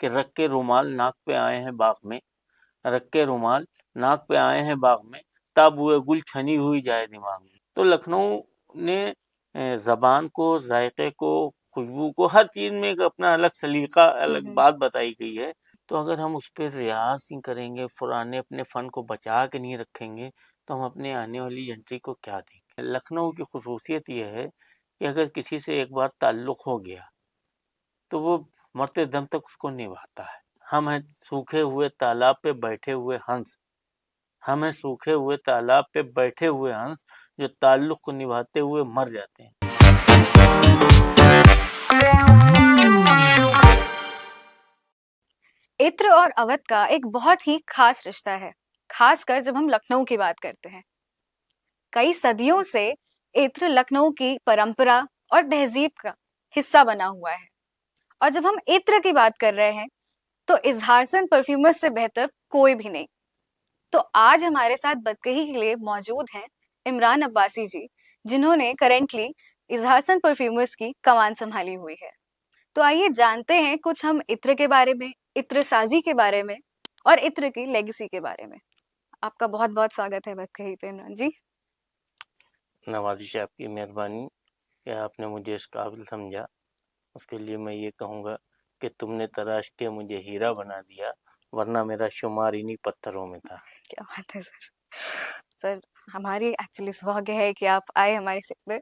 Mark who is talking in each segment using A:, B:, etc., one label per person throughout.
A: कि रख के रुमाल नाक पे आए हैं बाग में, रख के रुमाल नाक पे आए हैं बाग में, ताबुए गुल छनी हुई जाए दिमाग में। तो लखनऊ ने ज़बान को, जायके को, खुशबू को, हर चीज़ में एक अपना अलग सलीका, अलग बात बताई गई है। तो अगर हम उस पर रियाज नहीं करेंगे, पुराने अपने फ़न को बचा के नहीं रखेंगे, तो हम अपने आने वाली जनरेशन को क्या देंगे। लखनऊ की खुसूसियत यह है कि अगर किसी से एक बार ताल्लुक़ हो गया तो वो मरते दम तक उसको निभाता है। हम हैं सूखे हुए तालाब पे बैठे हुए हंस, हम हैं सूखे हुए तालाब पे बैठे हुए हंस, जो ताल्लुक़ को निभाते हुए मर जाते हैं।
B: इत्र और अवध का एक बहुत ही खास रिश्ता है, खासकर जब हम लखनऊ की बात करते हैं। कई सदियों से इत्र लखनऊ की परंपरा और तहजीब का हिस्सा बना हुआ है। और जब हम इत्र की बात कर रहे हैं तो इजहारसन परफ्यूमर्स से बेहतर कोई भी नहीं। तो आज हमारे साथ बतकही के लिए मौजूद हैं इमरान अब्बासी जी, जिन्होंने करेंटली इजहारसन परफ्यूमर्स की कमान संभाली हुई है। तो आइए जानते हैं कुछ हम इत्र के बारे में, इत्र साजी के बारे में और इत्र की लेगेसी के बारे में। आपका बहुत बहुत स्वागत है बतकही पे इमरान जी।
A: नवाजिश आपकी मेहरबानी कि आपने मुझे इस काबिल समझा। उसके लिए मैं ये कहूँगा कि तुमने तराश के मुझे हीरा बना दिया, वरना मेरा शुमार इन्हीं पत्थरों में था।
B: क्या बात है सर। सर हमारी एक्चुअली सौभाग्य है कि आप आए हमारे सेट पे।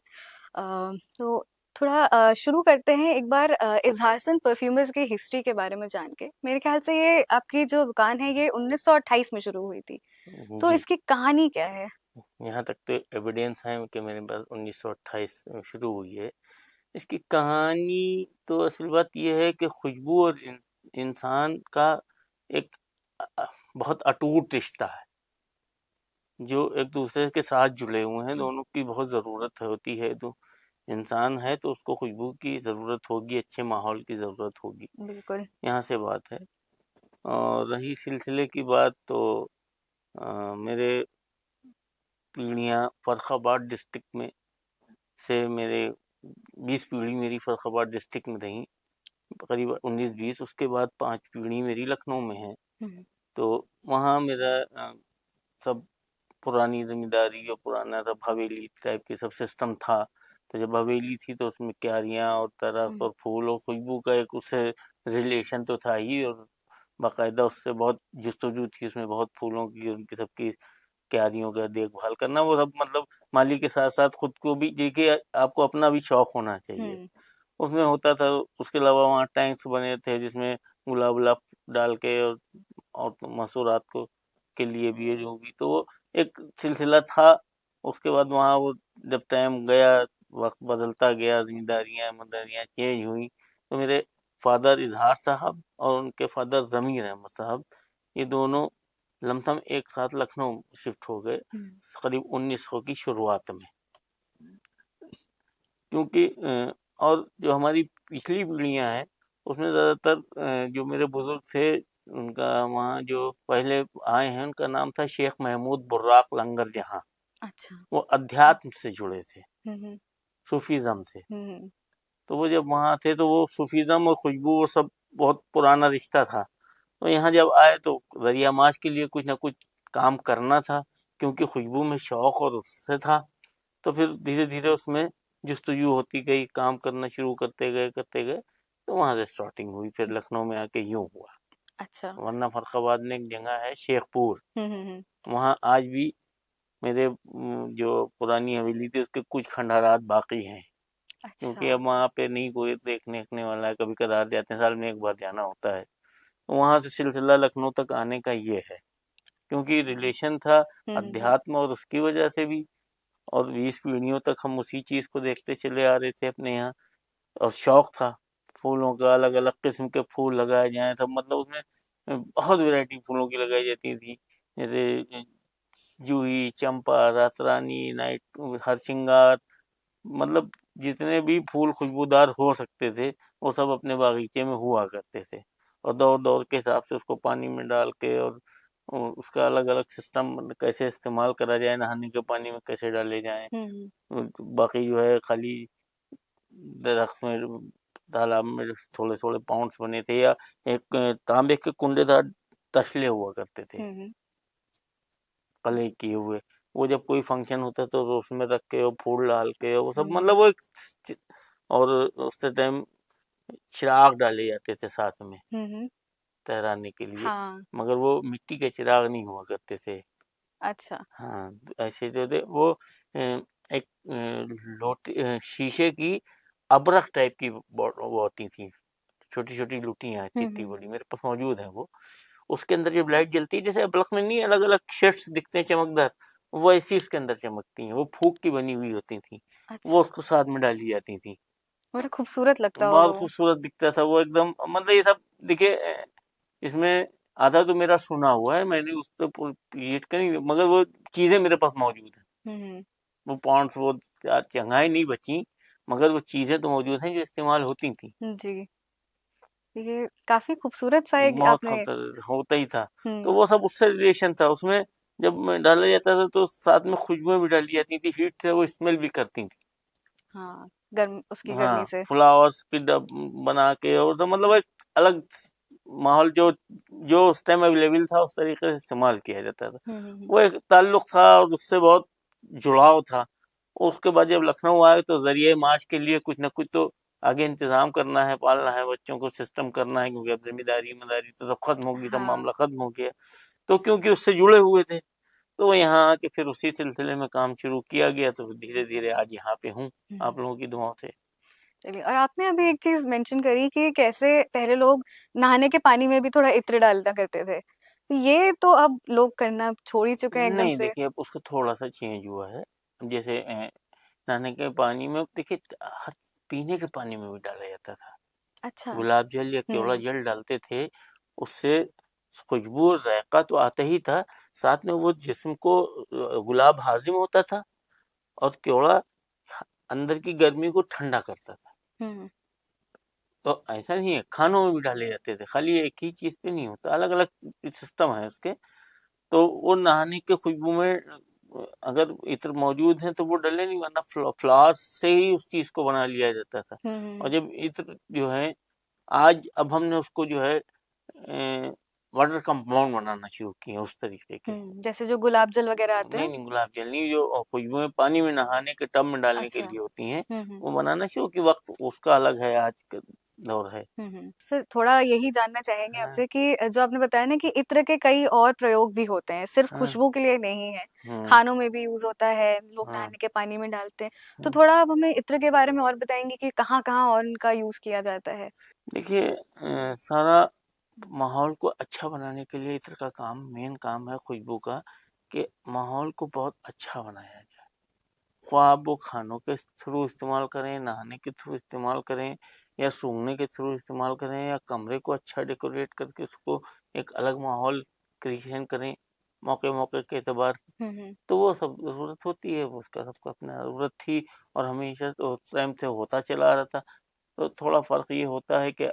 B: तो थोड़ा शुरू करते हैं एक बार इजहारसन परफ्यूमर्स की हिस्ट्री के बारे में जान के। मेरे ख्याल से ये आपकी जो दुकान है ये 1928 में शुरू हुई थी, तो
A: जी,
B: इसकी कहानी क्या है?
A: यहाँ तक तो एविडेंस है कि मेरे पास 1928 में शुरू हुई है। इसकी कहानी तो असल बात यह है कि खुशबू और इंसान का एक बहुत अटूट रिश्ता है, जो एक दूसरे के साथ जुड़े हुए हैं। दोनों की बहुत ज़रूरत होती है। तो इंसान है तो उसको खुशबू की ज़रूरत होगी, अच्छे माहौल की ज़रूरत होगी।
B: बिल्कुल।
A: यहाँ से बात है। और रही सिलसिले की बात तो मेरे पीढ़ियाँ फ़र्रुखाबाद डिस्ट्रिक्ट में से मेरे 20 पीढ़ी मेरी फ़र्रुखाबाद डिस्ट्रिक्ट में रहीं, करीब 19-20। उसके बाद 5 पीढ़ी मेरी लखनऊ में है। तो वहाँ मेरा सब पुरानी ज़मींदारी और पुराना सब हवेली टाइप की सब सिस्टम था। तो जब हवेली थी तो उसमें क्यारियाँ और तरफ और फूल और खुशबू का एक उससे रिलेशन तो था ही, और बाकायदा उससे बहुत जस्तजू थी, उसमें बहुत फूलों की, उनकी सबकी क्यारियों का देखभाल करना। वो सब मतलब माली के साथ साथ खुद को भी देखिए, आपको अपना भी शौक होना चाहिए उसमें होता था। उसके अलावा वहाँ टैंक्स बने थे जिसमें गुलाब वुलाब डाल के और मसूरात को के लिए भी है जो भी, तो वो एक सिलसिला था। उसके बाद वहाँ वो जब टाइम गया, वक्त बदलता गया, जिम्मेदारियाँ मदारियाँ चेंज हुई, तो मेरे फादर इजहार साहब और उनके फादर ज़मीर अहमद साहब, ये दोनों लमसम एक साथ लखनऊ शिफ्ट हो गए करीब 1900 की शुरुआत में। क्योंकि और जो हमारी पिछली पीढ़ियाँ हैं उसमें ज़्यादातर जो मेरे बुजुर्ग थे, उनका वहाँ जो पहले आए हैं उनका नाम था शेख महमूद बुर्राक लंगर जहाँ।
B: अच्छा।
A: वो अध्यात्म से जुड़े थे, सूफीज़म से। तो वो जब वहाँ थे तो वो सूफीज़म और खुशबू वो सब बहुत पुराना रिश्ता था। तो यहाँ जब आए तो ज़रिया माश के लिए कुछ ना कुछ काम करना था, क्योंकि खुशबू में शौक़ और उससे था। तो फिर धीरे धीरे उसमें जस्तजू होती गई, काम करना शुरू करते गए, तो वहाँ से स्टार्टिंग हुई। फिर लखनऊ में आके यूँ हुआ।
B: अच्छा।
A: वरना फर्रुखाबाद में एक जगह है शेखपुर, वहाँ आज भी मेरे जो पुरानी हवेली थी उसके कुछ खंडहरात बाकी हैं। क्योंकि अब वहाँ पे नहीं कोई देखने वाला है, कभी कदार जाते हैं, साल में एक बार जाना होता है। तो वहाँ से सिलसिला लखनऊ तक आने का ये है, क्योंकि रिलेशन था अध्यात्म और उसकी वजह से भी, और 20 पीढ़ियों तक हम उसी चीज़ को देखते चले आ रहे थे अपने यहाँ। और शौक था फूलों का, अलग अलग किस्म के फूल लगाए जाएं, सब मतलब उसमें बहुत वैरायटी फूलों की लगाई जाती थी, जैसे जूही, चंपा, रात रानी, नाइट, हरसिंगार, मतलब जितने भी फूल खुशबूदार हो सकते थे वो सब अपने बागीचे में हुआ करते थे। और दौर दौर के हिसाब से उसको पानी में डाल के और उसका अलग अलग सिस्टम कैसे इस्तेमाल करा जाए, नहाने के पानी में कैसे डाले जाएं। बाकी जो है खाली दरख्त में तालाब में थोड़े थोड़े पाउंड्स बने थे, या एक तांबे के कुंडेदार तसले हुआ करते थे कले किए हुए। वो जब कोई फंक्शन होता तो उसमें रख के वो फूल डाल के वो सब, मतलब वो एक और उससे टाइम चिराग डाले जाते थे साथ में तैराने के लिए,
B: हाँ।
A: मगर वो मिट्टी के चिराग नहीं हुआ करते थे।
B: अच्छा।
A: हाँ, ऐसे जो थे वो एक लोटे शीशे की अबरख टाइप की वो होती थी, छोटी छोटी लुटियाँ आती थी बड़ी, मेरे पास मौजूद है वो। उसके अंदर जब लाइट जलती है, जैसे अबरख में नहीं अलग अलग शेड्स दिखते हैं चमकदार, वो ऐसी उसके अंदर चमकती हैं, वो फूक की बनी हुई होती थी।
B: अच्छा।
A: वो उसको साथ में डाली जाती थी,
B: बड़ा खूबसूरत लगता होगा
A: बहुत
B: वो।
A: खूबसूरत दिखता था वो एकदम। मतलब ये सब देखिए, इसमें आधा तो मेरा सुना हुआ है, मैंने उस पर विजिट करी, मगर वो चीजें मेरे पास मौजूद हैं। वो पॉन्ड्स वो जगहें नहीं बची, मगर वो चीजें तो मौजूद हैं जो इस्तेमाल होती थी।
B: जी, ये काफी खूबसूरत सा एक
A: बहुत
B: आपने।
A: होता ही था, तो
B: हम्म।
A: वो सब उससे रिलेशन था उसमें। जब डाला जाता था तो साथ में खुशबुएं भी डाली जाती थी, हीट से वो स्मेल भी करती थी।
B: हाँ, गर्म उसकी गर्मी
A: हाँ,
B: से।
A: फ्लावर्स की डब बना के, और तो मतलब एक अलग माहौल जो जो उस टाइम अवेलेबल था उस तरीके से इस्तेमाल किया जाता था। वो एक ताल्लुक था और उससे बहुत जुड़ाव था। उसके बाद जब लखनऊ आए तो जरिए माश के लिए कुछ ना कुछ तो आगे इंतजाम करना है, पालना है, बच्चों को सिस्टम करना है, क्योंकि अब जिम्मेदारी मदारी तो सब खत्म होगी, सब
B: हाँ।
A: मामला खत्म हो गया। तो क्योंकि उससे जुड़े हुए थे, तो यहाँ आके फिर उसी सिलसिले में काम शुरू किया गया, तो धीरे धीरे आज यहाँ पे हूँ आप लोगों की दुआओं से।
B: चलिए, और आपने अभी एक चीज मेंशन करी कि कैसे पहले लोग नहाने के पानी में भी थोड़ा इत्र डालना करते थे, तो ये तो अब लोग करना छोड़ ही चुके हैं एकदम
A: नहीं,
B: से।
A: देखिए अब उसको थोड़ा सा चेंज हुआ है। जैसे नहाने के पानी में देखिए हर पीने के पानी में भी डाला जाता था।
B: अच्छा।
A: गुलाब जल या केवड़ा जल डालते थे, उससे खुशबू और जायका तो आता ही था, साथ में वो जिस्म को गुलाब हाजिम होता था, और केवड़ा अंदर की गर्मी को ठंडा करता था। तो ऐसा नहीं है, खानों में भी डाले जाते थे, खाली एक ही चीज पे नहीं होता, अलग अलग सिस्टम है उसके। तो वो नहाने के खुशबू में अगर इत्र मौजूद है तो वो डले नहीं, वरना फ्लावर से ही उस चीज को बना लिया जाता था। और जब इत्र जो है आज, अब हमने उसको जो है वाटर कंपाउंड बनाना शुरू किए उस तरीके के।
B: जैसे जो गुलाब जल वगैरह आते
A: नहीं
B: हैं।
A: नहीं, गुलाब जल नहीं, जो खुशबुएं पानी में नहाने के टब में डालने के
B: अच्छा।
A: लिए होती हैं,
B: हम्म।
A: वो बनाना शुरू की। वक्त उसका अलग है, आज का दौर है।
B: सर, थोड़ा यही जानना चाहेंगे
A: हाँ
B: आपसे कि जो आपने बताया ना कि इत्र के कई और प्रयोग भी होते हैं, सिर्फ
A: हाँ।
B: खुशबू के लिए नहीं है।
A: हम्म
B: खानों में भी यूज होता है, लोग
A: हाँ।
B: नहाने के पानी में डालते हैं। तो थोड़ा आप हमें इत्र के बारे में और बताएंगे कि कहाँ कहाँ और इनका यूज किया जाता है।
A: देखिए, सारा माहौल को अच्छा बनाने के लिए इत्र का काम, मेन काम है खुशबू का, कि माहौल को बहुत अच्छा बनाया जाए। ख्वाह आप वो खानों के थ्रू इस्तेमाल करें, नहाने के थ्रू इस्तेमाल करें, या सूंघने के थ्रू इस्तेमाल करें, या कमरे को अच्छा डेकोरेट करके उसको एक अलग माहौल क्रिएशन करें मौके मौके के एतबार से, तो वो सब ज़रूरत होती है, उसका सबको अपना ज़रूरत थी, और हमेशा तो उस टाइम से होता चला आ रहा था। तो थोड़ा फ़र्क ये होता है कि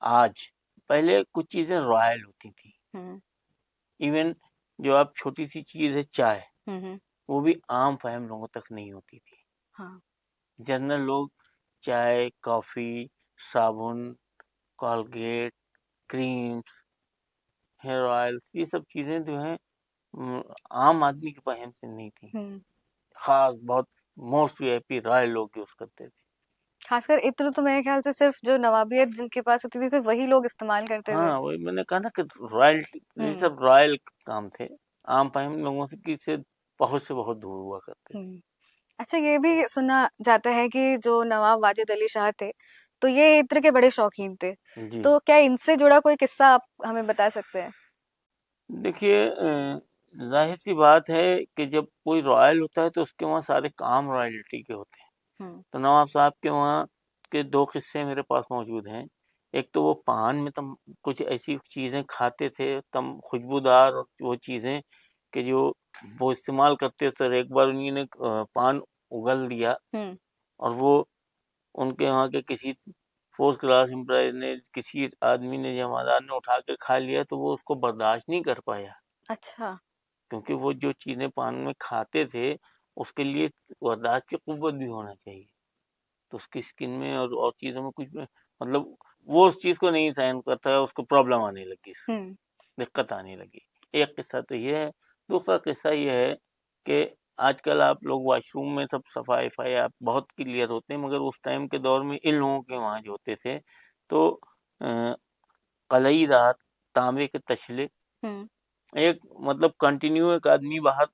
A: आज, पहले कुछ चीज़ें रॉयल होती थी। इवन जो आप छोटी सी चीज़ है चाय, वो भी आम फहम लोगों तक नहीं होती थी।
B: हाँ।
A: जनरल लोग चाय, कॉफ़ी, साबुन, कोलगेट, क्रीम्स, हेयर ऑयल्स, ये सब चीज़ें जो हैं आम आदमी की पहन से नहीं थी। खास बहुत मोस्ट वीआईपी रॉयल लोग यूज करते थे।
B: खासकर इत्र तो मेरे ख्याल से सिर्फ जो नवाबियत जिनके पास होती थी सिर्फ वही लोग इस्तेमाल करते थे।
A: हाँ, वही मैंने कहा ना कि रॉयल, ये सब रॉयल काम थे, आम फहम लोगों से की से बहुत दूर हुआ करते थे।
B: अच्छा, ये भी सुना जाता है कि जो नवाब वाजिद अली शाह थे, तो ये इत्र के बड़े शौकीन थे।
A: जी,
B: तो क्या इनसे जुड़ा कोई किस्सा आप हमें बता सकते हैं?
A: देखिए जाहिर सी बात है कि जब कोई रॉयल होता है तो उसके वहाँ सारे काम रॉयल्टी के होते हैं। तो नवाब साहब के वहाँ के दो किस्से मेरे पास मौजूद हैं। एक तो वो पान में तम कुछ ऐसी चीज़ें खाते थे, तम खुशबूदार वो चीज़ें कि जो वो इस्तेमाल करते थे। तो एक बार उन्हीं ने पान उगल दिया, और वो उनके वहाँ के किसी फोर्थ क्लास एम्प्लॉय ने, किसी आदमी ने, जमादार ने उठा के खा लिया, तो वो उसको बर्दाश्त नहीं कर पाया।
B: अच्छा।
A: क्योंकि वो जो चीज़ें पान में खाते थे, उसके लिए बर्दाश्त की कुव्वत भी होना चाहिए। तो उसकी स्किन में और चीज़ों में कुछ मतलब वो उस चीज़ को नहीं सहन करता है, उसको प्रॉब्लम आने लगी,
B: हम्म
A: दिक्कत आने लगी। एक किस्सा तो ये है। दूसरा किस्सा ये है कि आजकल आप लोग वॉशरूम में सब सफाई आप बहुत क्लियर होते हैं, मगर उस टाइम के दौर में इन लोगों के वहाँ जो होते थे तो अ, कलईदार तांबे के तसले,
B: हम्म
A: एक मतलब कंटिन्यू एक आदमी बाहर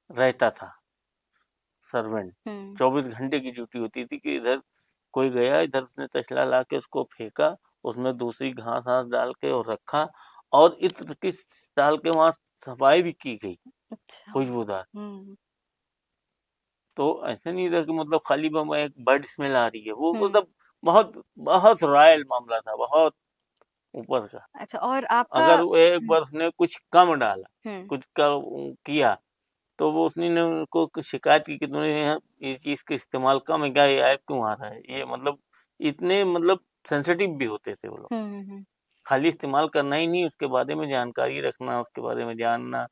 A: रहता था, सर्वेंट।
B: हम्म
A: 24 घंटे की ड्यूटी होती थी कि इधर कोई गया, इधर उसने तसला ला के उसको फेंका, उसमें दूसरी घास आस डाल के और रखा, और इत्र की डाल के वहाँ सफाई भी की गई,
B: अच्छा
A: खुशबूदार।
B: हम्म
A: तो ऐसा नहीं था कि मतलब खाली बम एक बर्ड स्मेल आ रही है, वो
B: हम्म
A: मतलब बहुत बहुत रॉयल मामला था, बहुत ऊपर का।
B: अच्छा और आपका
A: अगर वो एक बार उसने कुछ कम डाला,
B: हम्म
A: कुछ का किया, तो वो उसने ने उनको शिकायत की कि तुमने ये चीज़ का इस्तेमाल कम है क्या, ये ऐप क्यों आ रहा है, ये मतलब इतने मतलब सेंसिटिव भी होते थे वो लोग।
B: हम्म।
A: खाली इस्तेमाल करना ही नहीं, उसके बारे में जानकारी रखना, उसके बारे में जानना,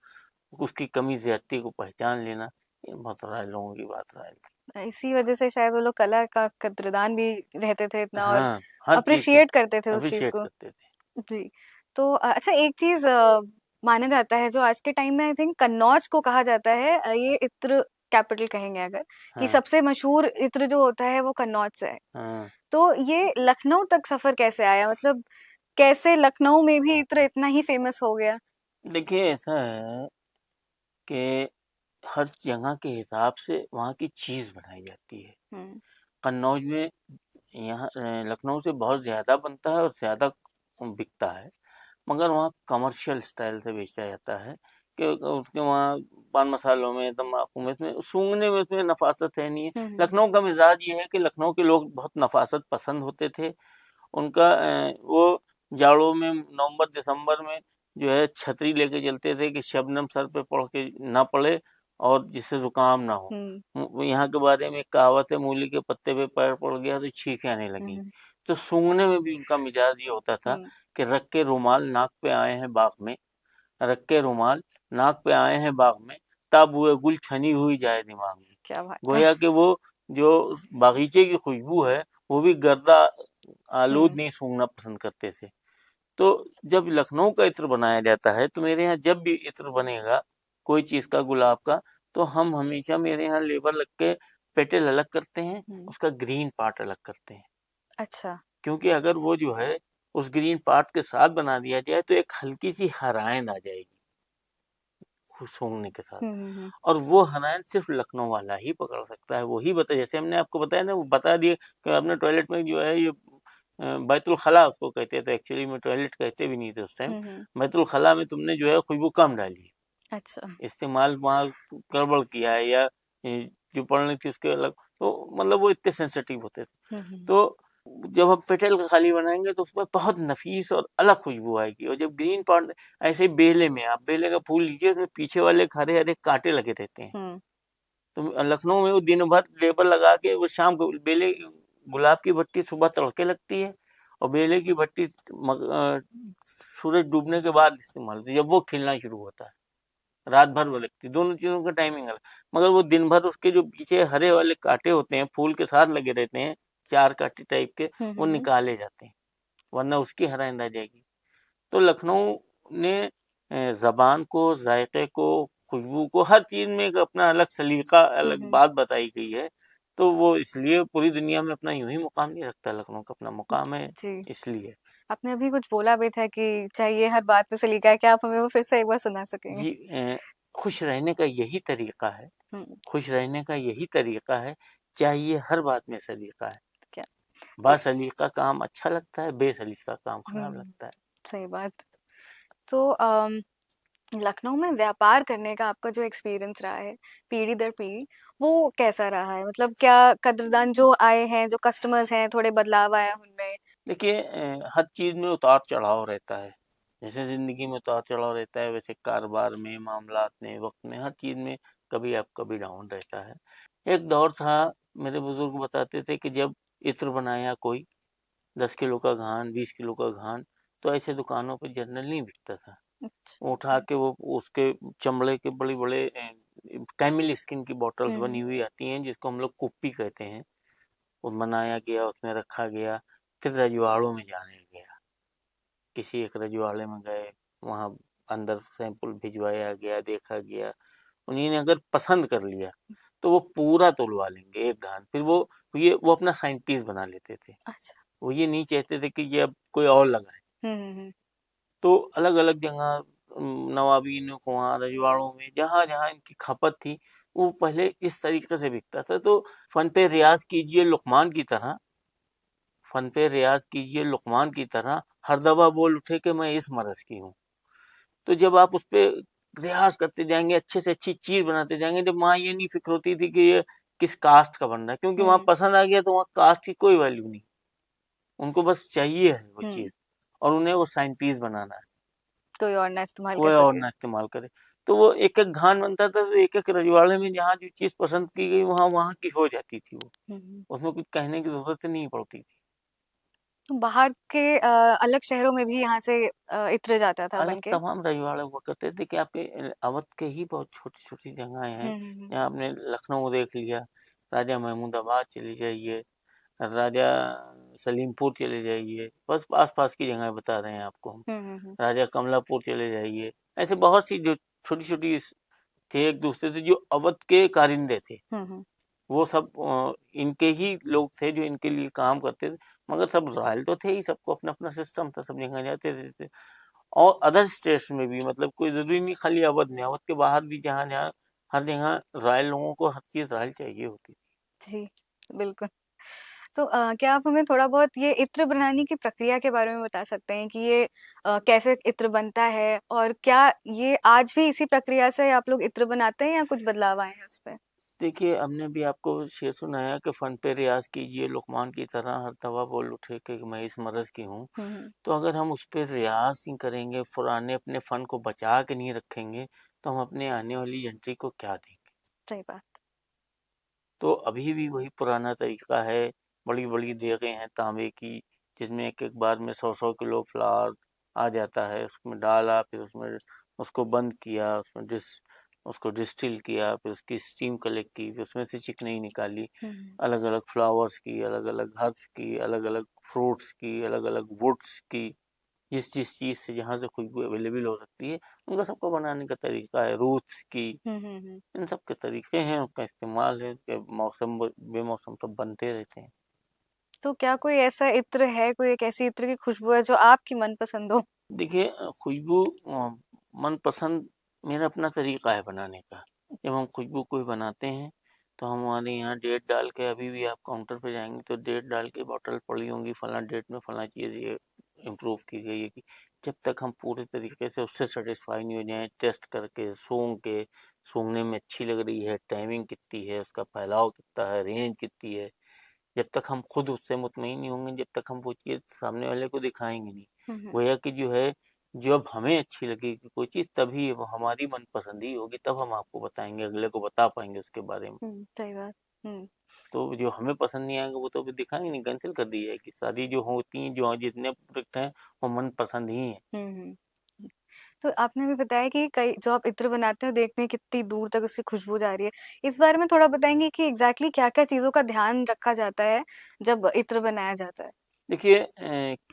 A: उसकी कमी ज़्यादती को पहचान लेना, ये बहुत रहा है, लोगों की बात रहा है।
B: इसी वजह से शायद वो लोग कला का कद्रदान भी रहते थे इतना और
A: हाँ, हर चीज़ का
B: अप्रिशिएट करते थे उस चीज
A: अप्रिशिएट
B: को।
A: करते थे।
B: जी। तो अच्छा एक चीज माना जाता है जो आज के टाइम में आई थिंक कन्नौज को कहा जाता है ये इत्र कैपिटल कहेंगे अगर कि
A: हाँ,
B: सबसे मशहूर इत्र जो होता है वो कन्नौज से है।
A: हाँ।
B: तो ये लखनऊ तक सफर कैसे आया मतलब कैसे लखनऊ में भी इत्र इतना ही फेमस हो गया?
A: देखिए ऐसा है कि हर जगह के हिसाब से वहाँ की चीज़ बनाई जाती है।
B: हम्म
A: कन्नौज में यहाँ लखनऊ से बहुत ज़्यादा बनता है और ज़्यादा बिकता है, मगर वहाँ कमर्शियल स्टाइल से बेचा जाता है कि उसके वहाँ पान मसालों में, तम्बाकू में, इसमें सूंघने में उसमें नफासत है नहीं है।
B: हम्म
A: लखनऊ का मिजाज ये है कि लखनऊ के लोग बहुत नफासत पसंद होते थे। उनका वो जाड़ों में नवंबर दिसंबर में जो है छतरी लेके चलते थे कि शबनम सर पे पड़ के ना पड़े और जिससे जुकाम ना हो।
B: हम्म
A: यहाँ के बारे में एक कहावत है, मूली के पत्ते पे पैर पड़ गया तो छींकें आने लगी।
B: हम्म
A: तो सूंघने में भी उनका मिजाज ये होता था
B: हम्म।
A: कि रख के रुमाल नाक पे आए हैं बाग में, रख के रुमाल नाक पे आए हैं बाग में, तब हुए गुल छनी हुई जाए दिमाग में।
B: क्या बात है।
A: गोया कि वो जो बागीचे की खुशबू है वो भी गर्दा आलूद
B: हम्म
A: नहीं सूंघना पसंद करते थे। तो जब लखनऊ का इत्र बनाया जाता है तो मेरे यहाँ जब भी इत्र बनेगा कोई चीज़ का, गुलाब का, तो हम हमेशा मेरे यहाँ लेबर लग के पेटल अलग करते हैं,
B: हम्म।
A: उसका ग्रीन पार्ट अलग करते हैं।
B: अच्छा।
A: क्योंकि अगर वो जो है उस ग्रीन पार्ट के साथ बना दिया जाए तो एक हल्की सी हरायन आ जाएगी सूंघने के साथ।
B: हम्म।
A: और वो हरायन सिर्फ लखनऊ वाला ही पकड़ सकता है, वो ही बता, जैसे हमने आपको बताया ना, वो बता दिए कि अपने टॉयलेट में जो है ये बैतुल खला उसको कहते थे, एक्चुअली में टॉयलेट कहते भी नहीं थे उस टाइम।
B: हम्म।
A: बैतुल खला में तुमने जो है खुशबू कम डाली है,
B: अच्छा।
A: इस्तेमाल वहाँ गड़बड़ किया है, या जो पढ़नी थी उसके अलग, तो मतलब वो इतने सेंसिटिव होते थे।
B: हम्म।
A: तो जब हम पेटल का खाली बनाएंगे तो उसमें बहुत नफीस और अलग खुशबू आएगी। और जब ग्रीन पार्ट, ऐसे ही बेले में आप बेले का फूल लीजिए, उसमें पीछे वाले हरे हरे कांटे लगे रहते हैं।
B: हम्म
A: तो लखनऊ में वो दिन भर लेबर लगा के वो शाम को बेले, गुलाब की भट्टी सुबह तड़के लगती है और बेले की भट्टी सूरज डूबने के बाद इस्तेमाल होती है, जब वो खिलना शुरू होता है। रात भर वो लगती है, दोनों चीज़ों का टाइमिंग अलग। मगर वो दिन भर उसके जो पीछे हरे वाले कांटे होते हैं फूल के साथ लगे रहते हैं, चार कांटे टाइप के, वो
B: हम्म।
A: निकाले जाते हैं, वरना उसकी हराइंद आ जाएगी। तो लखनऊ ने ज़बान को, जायके को, खुशबू को, हर चीज़ में एक अपना अलग सलीका, अलग
B: हम्म।
A: बात बताई गई है। तो वो इसलिए पूरी दुनिया में अपना यूं ही मुकाम नहीं रखता, लखनऊ का अपना मुकाम है
B: जी।
A: इसलिए।
B: आपने अभी कुछ बोला भी था कि चाहिए हर बात में सलीका है, क्या आप हमें वो फिर से एक बार सुना सकेंगे?
A: जी, खुश रहने का यही तरीका है,
B: हम्म।
A: खुश रहने का यही तरीका है, चाहिए हर बात में सलीका है।
B: क्या? तो
A: बासलीका काम अच्छा लगता है, बेसलीका काम खराब
B: हम्म
A: लगता है।
B: सही बात। तो लखनऊ में व्यापार करने का आपका जो एक्सपीरियंस रहा है पीढ़ी दर पीढ़ी वो कैसा रहा है मतलब क्या कद्रदान जो आए हैं जो कस्टमर्स हैं थोड़े बदलाव आया उनमें?
A: देखिए हर चीज़ में उतार चढ़ाव रहता है, जैसे ज़िंदगी में उतार चढ़ाव रहता है, वैसे कारोबार में, मामलात में, वक्त में, हर चीज़ में कभी अप कभी डाउन रहता है। एक दौर था, मेरे बुजुर्ग बताते थे कि जब इत्र बनाया कोई 10 किलो का घान, 20 किलो का घान, तो ऐसे दुकानों पे जनरल नहीं बिकता था।
B: अच्छा।
A: उठा के वो उसके चमड़े के बड़े बड़े कैमिल स्किन की बॉटल्स बनी
B: हम्म
A: हुई आती हैं, जिसको हम लोग कुप्पी कहते हैं, वो बनाया गया, उसमें रखा गया, फिर रजवाड़ों में जाने गया, किसी एक रजवाड़े में गए, वहाँ अंदर सैंपल भिजवाया गया, देखा गया, उन्हीं ने अगर पसंद कर लिया तो वो पूरा तोलवा लेंगे एक घान। फिर वो अपना साइन पीस बना लेते थे।
B: अच्छा।
A: वो ये नहीं चाहते थे कि ये अब कोई और लगाए।
B: हम्म।
A: तो अलग अलग जगह नवाबीन को वहाँ रजवाड़ों में जहाँ जहाँ इनकी खपत थी, वो पहले इस तरीके से बिकता था। तो फन पे रियाज कीजिए लुकमान की तरह, फन पे रियाज कीजिए लुकमान की तरह, हर दफा बोल उठे कि मैं इस मरज की हूँ। तो जब आप उस पे रियाज करते जाएंगे, अच्छे से अच्छी चीज बनाते जाएंगे, जब वहाँ ये नहीं फिक्र होती थी कि ये किस कास्ट का बन रहा है, क्योंकि वहाँ पसंद आ गया तो वहाँ कास्ट की कोई वैल्यू नहीं, उनको बस चाहिए है वो चीज, और उन्हें वो साइन पीस बनाना है,
B: कोई और ना इस्तेमाल
A: कोई
B: कर
A: और
B: सके।
A: ना इस्तेमाल करे। तो वो एक एक घान बनता था, तो एक एक रजवाड़े में जहाँ जो चीज पसंद की गई वहाँ वहाँ की हो जाती थी वो, उसमें कुछ कहने की जरूरत नहीं पड़ती थी।
B: तो बाहर के अलग शहरों में भी यहाँ से इत्र जाता था
A: अलग
B: बन के।
A: तमाम रजवाड़े हुआ करते थे कि आपके अवध के ही बहुत छोटी छोटी जगहें हैं, जहाँ आपने लखनऊ देख लिया, राजा महमूदाबाद चले जाइए, राजा सलीमपुर चले जाइए, बस आस पास की जगह बता रहे हैं आपको हम, राजा कमलापुर चले जाइए, ऐसे बहुत सी जो छोटी छोटी थे एक दूसरे से, जो अवध के कारिंदे थे, वो सब इनके ही लोग थे जो इनके लिए काम करते थे। मगर सब रॉयल तो थे ही, सबको अपना अपना सिस्टम था, सब जगह जाते रहते थे। और अदर स्टेट्स में भी, मतलब कोई जरूरी नहीं खाली अवध में, अवध के बाहर भी जहाँ जहाँ हर जगह रॉयल लोगों को हर चीज रॉयल चाहिए होती थी।
B: जी, बिल्कुल। तो क्या आप हमें थोड़ा बहुत ये इत्र बनाने की प्रक्रिया के बारे में बता सकते हैं कि ये कैसे इत्र बनता है, और क्या ये आज भी इसी प्रक्रिया से आप लोग इत्र बनाते हैं या कुछ बदलाव आए हैं उसपे?
A: देखिए, हमने भी आपको शेर सुनाया कि फन पे रियाज कीजिए लुकमान की तरह, हर दवा बोल उठे कि मैं इस मरज की हूँ। तो अगर हम उस पर रियाज नहीं करेंगे, पुराने अपने फन को बचा के नहीं रखेंगे, तो हम अपने आने वाली जनरेशन को क्या देंगे?
B: सही बात।
A: तो अभी भी वही पुराना तरीका है, बड़ी बड़ी देगें हैं तांबे की, जिसमें एक एक बार में 100-100 किलो फ्लावर आ जाता है, उसमें डाला, फिर उसमें उसको बंद किया, उसको डिस्टिल किया, फिर उसकी स्टीम कलेक्ट की, फिर उसमें से चिकनाई निकाली, अलग अलग फ्लावर्स की, अलग अलग हर्ब्स की, अलग अलग फ्रूट्स की, अलग अलग वुड्स की, जिस जिस चीज़ से जहाँ से खुशबू अवेलेबल हो सकती है, उनका सबको बनाने का तरीका है, रूट्स की, इन सब के तरीके हैं, उसका इस्तेमाल है कि मौसम बेमौसम तो बनते रहते हैं।
B: तो क्या कोई ऐसा इत्र है, कोई एक ऐसी इत्र की खुशबू है जो आपकी मनपसंद हो?
A: देखिए, खुशबू मनपसंद मेरा अपना तरीका है बनाने का। जब हम खुशबू कोई बनाते हैं तो हम हमारे यहाँ डेट डाल के, अभी भी आप काउंटर पे जाएंगे तो डेट डाल के बॉटल पड़ी होंगी, फला डेट में फला चीज़ ये इम्प्रूव की गई है कि, जब तक हम पूरे तरीके से उससे सेटिस्फाई नहीं हो जाए, टेस्ट करके सूंघ के, सूंघने में अच्छी लग रही है, टाइमिंग कितनी है, उसका फैलाव कितना है, रेंज कितनी है, जब तक हम खुद उससे मुतमईन नहीं होंगे, जब तक हम वो चीज़ सामने वाले को दिखाएंगे नहीं। गोया कि जो है, जब हमें अच्छी लगेगी कोई चीज़, तभी वो हमारी मनपसंद ही होगी, तब हम आपको बताएंगे, अगले को बता पाएंगे उसके बारे में।
B: सही बात।
A: तो जो हमें पसंद नहीं आएगा वो तो अभी दिखाएंगे नहीं, कैंसिल कर दी जाएगी। शादी जो होती है, जो जितने प्रोडक्ट हैं वो मनपसंद ही है।
B: तो आपने भी बताया कि कई जो आप इत्र बनाते हो, देखते हैं कितनी दूर तक उसकी खुशबू जा रही है। इस बारे में थोड़ा बताएंगे कि एग्जैक्टली क्या-क्या चीज़ों का ध्यान रखा जाता है जब इत्र बनाया जाता है?
A: देखिए,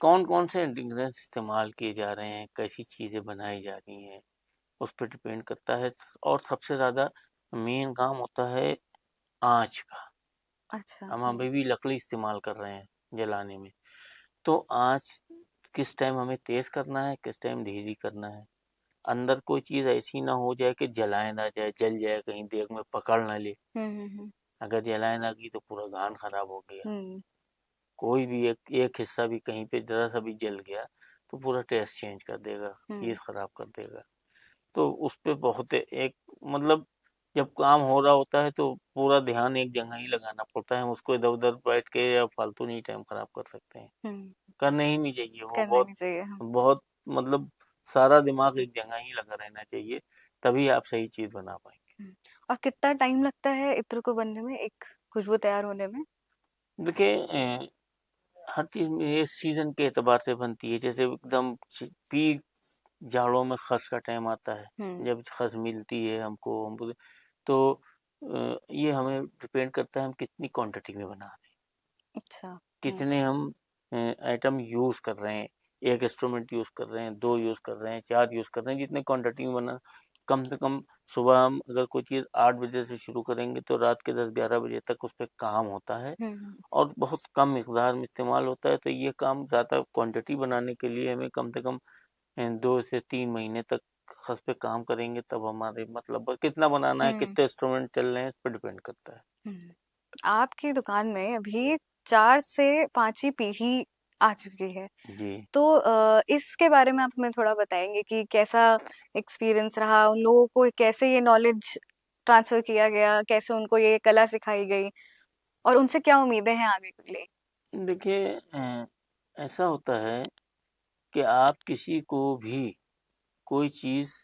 A: कौन कौन से इंग्रेडिएंट्स इस्तेमाल किए जा रहे हैं, कैसी चीज़ें बनाई जा रही हैं, उस पर डिपेंड करता है। और सबसे ज़्यादा मेन काम होता है आँच का।
B: अच्छा।
A: हम अभी भी लकड़ी इस्तेमाल कर रहे हैं जलाने में, तो आँच किस टाइम हमें तेज़ करना है, किस टाइम धीरे करना है। अंदर कोई चीज़ ऐसी ना हो जाए कि जलाए ना जाए, जल जाए, कहीं देग में पकड़ ना ले। अगर जलाए ना गई तो पूरा घान खराब हो गया। कोई भी एक एक हिस्सा भी कहीं पे जरा सा भी जल गया तो पूरा टेस्ट चेंज कर देगा, चीज़ खराब कर देगा। तो उस पे बहुत एक, मतलब जब काम हो रहा होता है तो पूरा ध्यान एक जगह ही लगाना पड़ता है, हम उसको इधर उधर बैठ के या फालतू नहीं टाइम खराब कर सकते हैं, करने ही नहीं चाहिए वो।
B: करना
A: बहुत
B: नहीं चाहिए।
A: बहुत मतलब सारा दिमाग एक जगह ही लगा रहना चाहिए, तभी आप सही चीज़ बना पाएंगे।
B: और कितना टाइम लगता है इत्र को बनने में, एक खुशबू तैयार होने में?
A: देखिए, हर चीज़ में ये सीजन के एतबार से बनती है। जैसे एकदम पीक जाड़ों में खस का टाइम आता है, जब खस मिलती है हमको तो ये हमें डिपेंड करता है हम कितनी क्वांटिटी में बना रहे हैं,
B: अच्छा।
A: कितने हम आइटम यूज़ कर रहे हैं, 1 इंस्ट्रूमेंट यूज़ कर रहे हैं, 2 यूज़ कर रहे हैं, 4 यूज़ कर रहे हैं, जितने क्वांटिटी में बना, कम से कम सुबह हम अगर कोई चीज़ 8 बजे से शुरू करेंगे तो रात के 10-11 बजे तक उस पे काम होता है और बहुत कम मिकदार में इस्तेमाल होता है। तो ये काम ज़्यादा क्वांटिटी बनाने के लिए हमें कम से कम 2 से 3 महीने तक उस पे काम करेंगे, तब हमारे मतलब कितना बनाना है, कितने इंस्ट्रूमेंट चल रहे हैं, इस पे डिपेंड करता है।
B: आपकी दुकान में अभी 4 से 5वीं पीढ़ी आ चुकी है।
A: जी।
B: तो इसके बारे में आप हमें थोड़ा बताएँगे कि कैसा एक्सपीरियंस रहा? उन लोगों को कैसे ये नॉलेज ट्रांसफ़र किया गया? कैसे उनको ये कला सिखाई गई? और उनसे क्या उम्मीदें हैं आगे के लिए?
A: देखिए ऐसा होता है कि आप किसी को भी कोई चीज़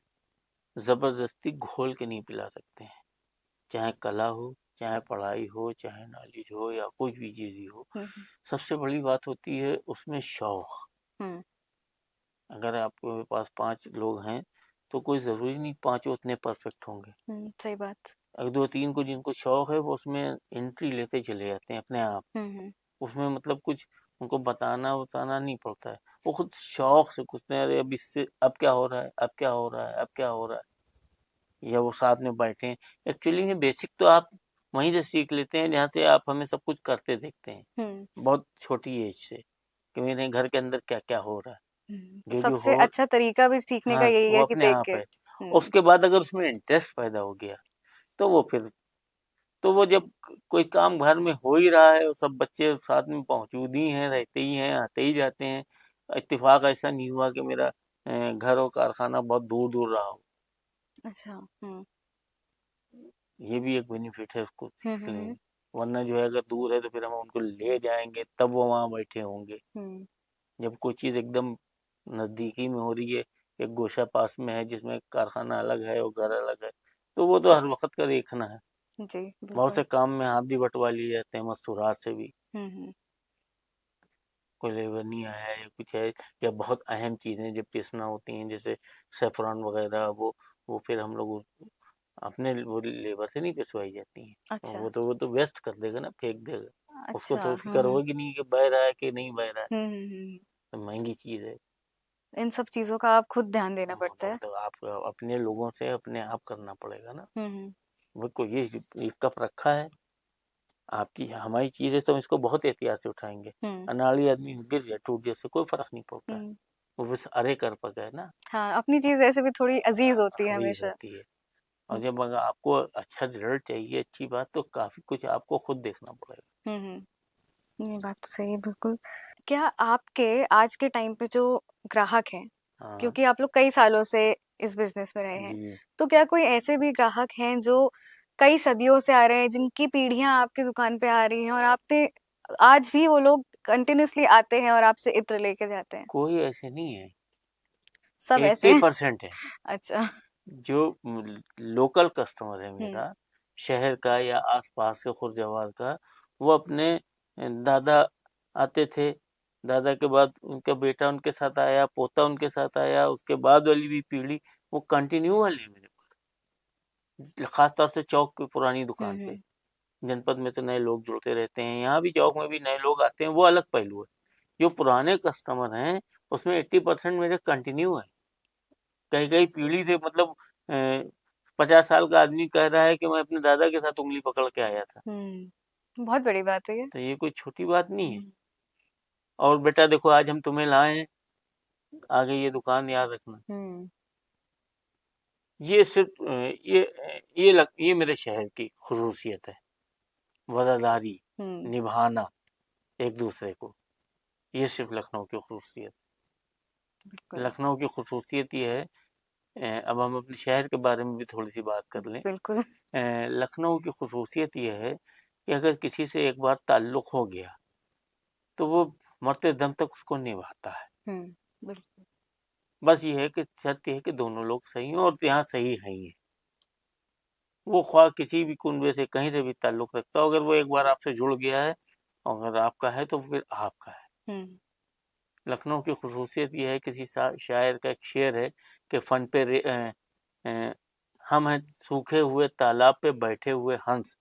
A: ज़बरदस्ती घोल के नहीं पिला सकते हैं। चाहे कला हो, चाहे पढ़ाई हो, चाहे नॉलेज हो या कोई भी चीज़ ही हो। सबसे बड़ी बात होती है उसमें शौक। अगर आपके पास 5 लोग हैं तो कोई ज़रूरी नहीं पाँचों उतने परफेक्ट होंगे।
B: सही बात।
A: अगर 2-3 को जिनको शौक है वो उसमें एंट्री लेते चले जाते हैं अपने आप। उसमें मतलब कुछ उनको बताना नहीं पड़ता है। वो खुद शौक से पूछते हैं, अरे अब इससे अब क्या हो रहा है? अब क्या हो रहा है? अब क्या हो रहा है? या वो साथ में बैठे हैं। एक्चुअली ये बेसिक तो आप वहीं से सीख लेते हैं जहाँ से आप हमें सब कुछ करते देखते हैं। बहुत छोटी एज से कि मेरे घर के अंदर क्या-क्या हो रहा है। जो
B: सबसे
A: हो
B: अच्छा तरीका भी सीखने का
A: हाँ,
B: यही
A: वो
B: है कि
A: अपने
B: देख
A: आप
B: के।
A: है। उसके बाद अगर उसमें इंटरेस्ट पैदा हो गया तो वो फिर तो वो जब कोई काम घर में हो ही रहा है और सब बच्चे साथ में मौजूद ही हैं, रहते ही हैं, आते ही जाते हैं। इत्तेफ़ाक ऐसा नहीं हुआ कि मेरा घर और कारखाना बहुत दूर-दूर रहा हो।
B: अच्छा।
A: ये भी एक बेनिफिट है उसको सीखने में। वरना जो है अगर दूर है तो फिर हम उनको ले जाएँगे तब वो वहाँ बैठे होंगे। जब कोई चीज़ एकदम नज़दीकी में हो रही है, एक गोशा पास में है जिसमें कारखाना अलग है और घर अलग है, तो वो तो हर वक़्त का देखना है।
B: जी,
A: बहुत से
B: बिल्कुल।
A: काम में हाथ भी बँटवा लिए जाते हैं मस्तूरात से भी। कोई लेबर नहीं आया है या कुछ है या बहुत अहम चीज़ें जब पीसना होती हैं जैसे सैफ़रॉन वग़ैरह वो फिर हम लोग अपने वो लेबर से नहीं पिसवाई जाती हैं।
B: अच्छा।
A: वो तो वेस्ट कर देगा ना, फेंक देगा। उसको
B: अच्छा।
A: तो फ़िक्र होगी नहीं कि बह रहा है कि नहीं बह रहा है।
B: हुँ।
A: तो महँगी चीज़ है।
B: इन सब चीज़ों का आप खुद ध्यान देना
A: हाँ,
B: पड़ता है।
A: तो आप अपने लोगों से अपने आप करना पड़ेगा ना।
B: हुँ।
A: वो को ये कप रखा है, आपकी हमारी चीज़ है तो हम इसको बहुत एहतियात से उठाएँगे। अनाड़ी आदमी गिर जाए, टूट जाए, उससे कोई फ़र्क नहीं पड़ता है। वो बस अरे कर पका है ना।
B: हाँ, अपनी चीज़ ऐसे भी थोड़ी अज़ीज़ होती है
A: अज़ीज़
B: हमेशा।
A: होती है और जब अगर आपको अच्छा रिज़ल्ट चाहिए, अच्छी बात तो काफ़ी कुछ आपको खुद देखना पड़ेगा।
B: ये बात तो सही है बिल्कुल। क्या आपके आज के टाइम पे जो ग्राहक हैं,
A: हाँ,
B: क्योंकि आप लोग कई सालों से इस बिज़नेस में रहे हैं,
A: जी।
B: तो क्या कोई ऐसे भी ग्राहक हैं जो कई सदियों से आ रहे हैं, जिनकी पीढ़ियाँ आपकी दुकान पे आ रही हैं और आपने आज भी वो लोग कंटिन्यूअसली आते हैं और आपसे इत्र लेके जाते हैं?
A: कोई ऐसे नहीं है,
B: सब ऐसे हैं?
A: 80% है।
B: अच्छा।
A: जो लोकल कस्टमर है
B: हुँ।
A: मेरा, शहर का या आस-पास के खुरजवार का, वो अपने दादा आते थे, दादा के बाद उनका बेटा उनके साथ आया, पोता उनके साथ आया, उसके बाद वाली भी पीढ़ी, वो कंटिन्यू वाले हैं मेरे पास। ख़ास तौर से चौक पे पुरानी दुकान पे। जनपद में तो नए लोग जुड़ते रहते हैं, यहाँ भी चौक में भी नए लोग आते हैं, वो अलग पहलू है। जो पुराने कस्टमर हैं, उसमें 80% मेरे कंटिन्यू हैं। कई-कई पीढ़ी से मतलब 50 साल का आदमी कह रहा है कि मैं अपने दादा के साथ उँगली पकड़ के आया था।
B: बहुत बड़ी बात है ये।
A: तो ये कोई छोटी बात नहीं है। और बेटा देखो आज हम तुम्हें लाए हैं, आगे ये दुकान याद रखना। ये सिर्फ़ ये मेरे शहर की ख़ुसूसियत है, वज़ादारी, निभाना एक-दूसरे को, ये सिर्फ़ लखनऊ की ख़ुसूसियत। लखनऊ की ख़ुसूसियत ये है अब हम अपने शहर के बारे में भी थोड़ी-सी बात कर लें।
B: बिल्कुल।
A: लखनऊ की ख़ुसूसियत ये है कि अगर किसी से एक बार ताल्लुक़ हो गया, तो वो मरते दम तक उसको निभाता है।
B: बिल्कुल।
A: बस ये है कि शर्त ये है कि दोनों लोग सही हों और यहाँ सही हैं ही। वो ख़्वाह किसी भी कुनबे से कहीं से भी ताल्लुक़ रखता हो, अगर वो एक बार आपसे जुड़ गया है, अगर आपका है तो फिर आपका है। लखनऊ की ख़ुसूसियत ये है किसी शायर का एक शेर है कि फ़न पे हम हैं सूखे हुए तालाब पे बैठे हुए हंस,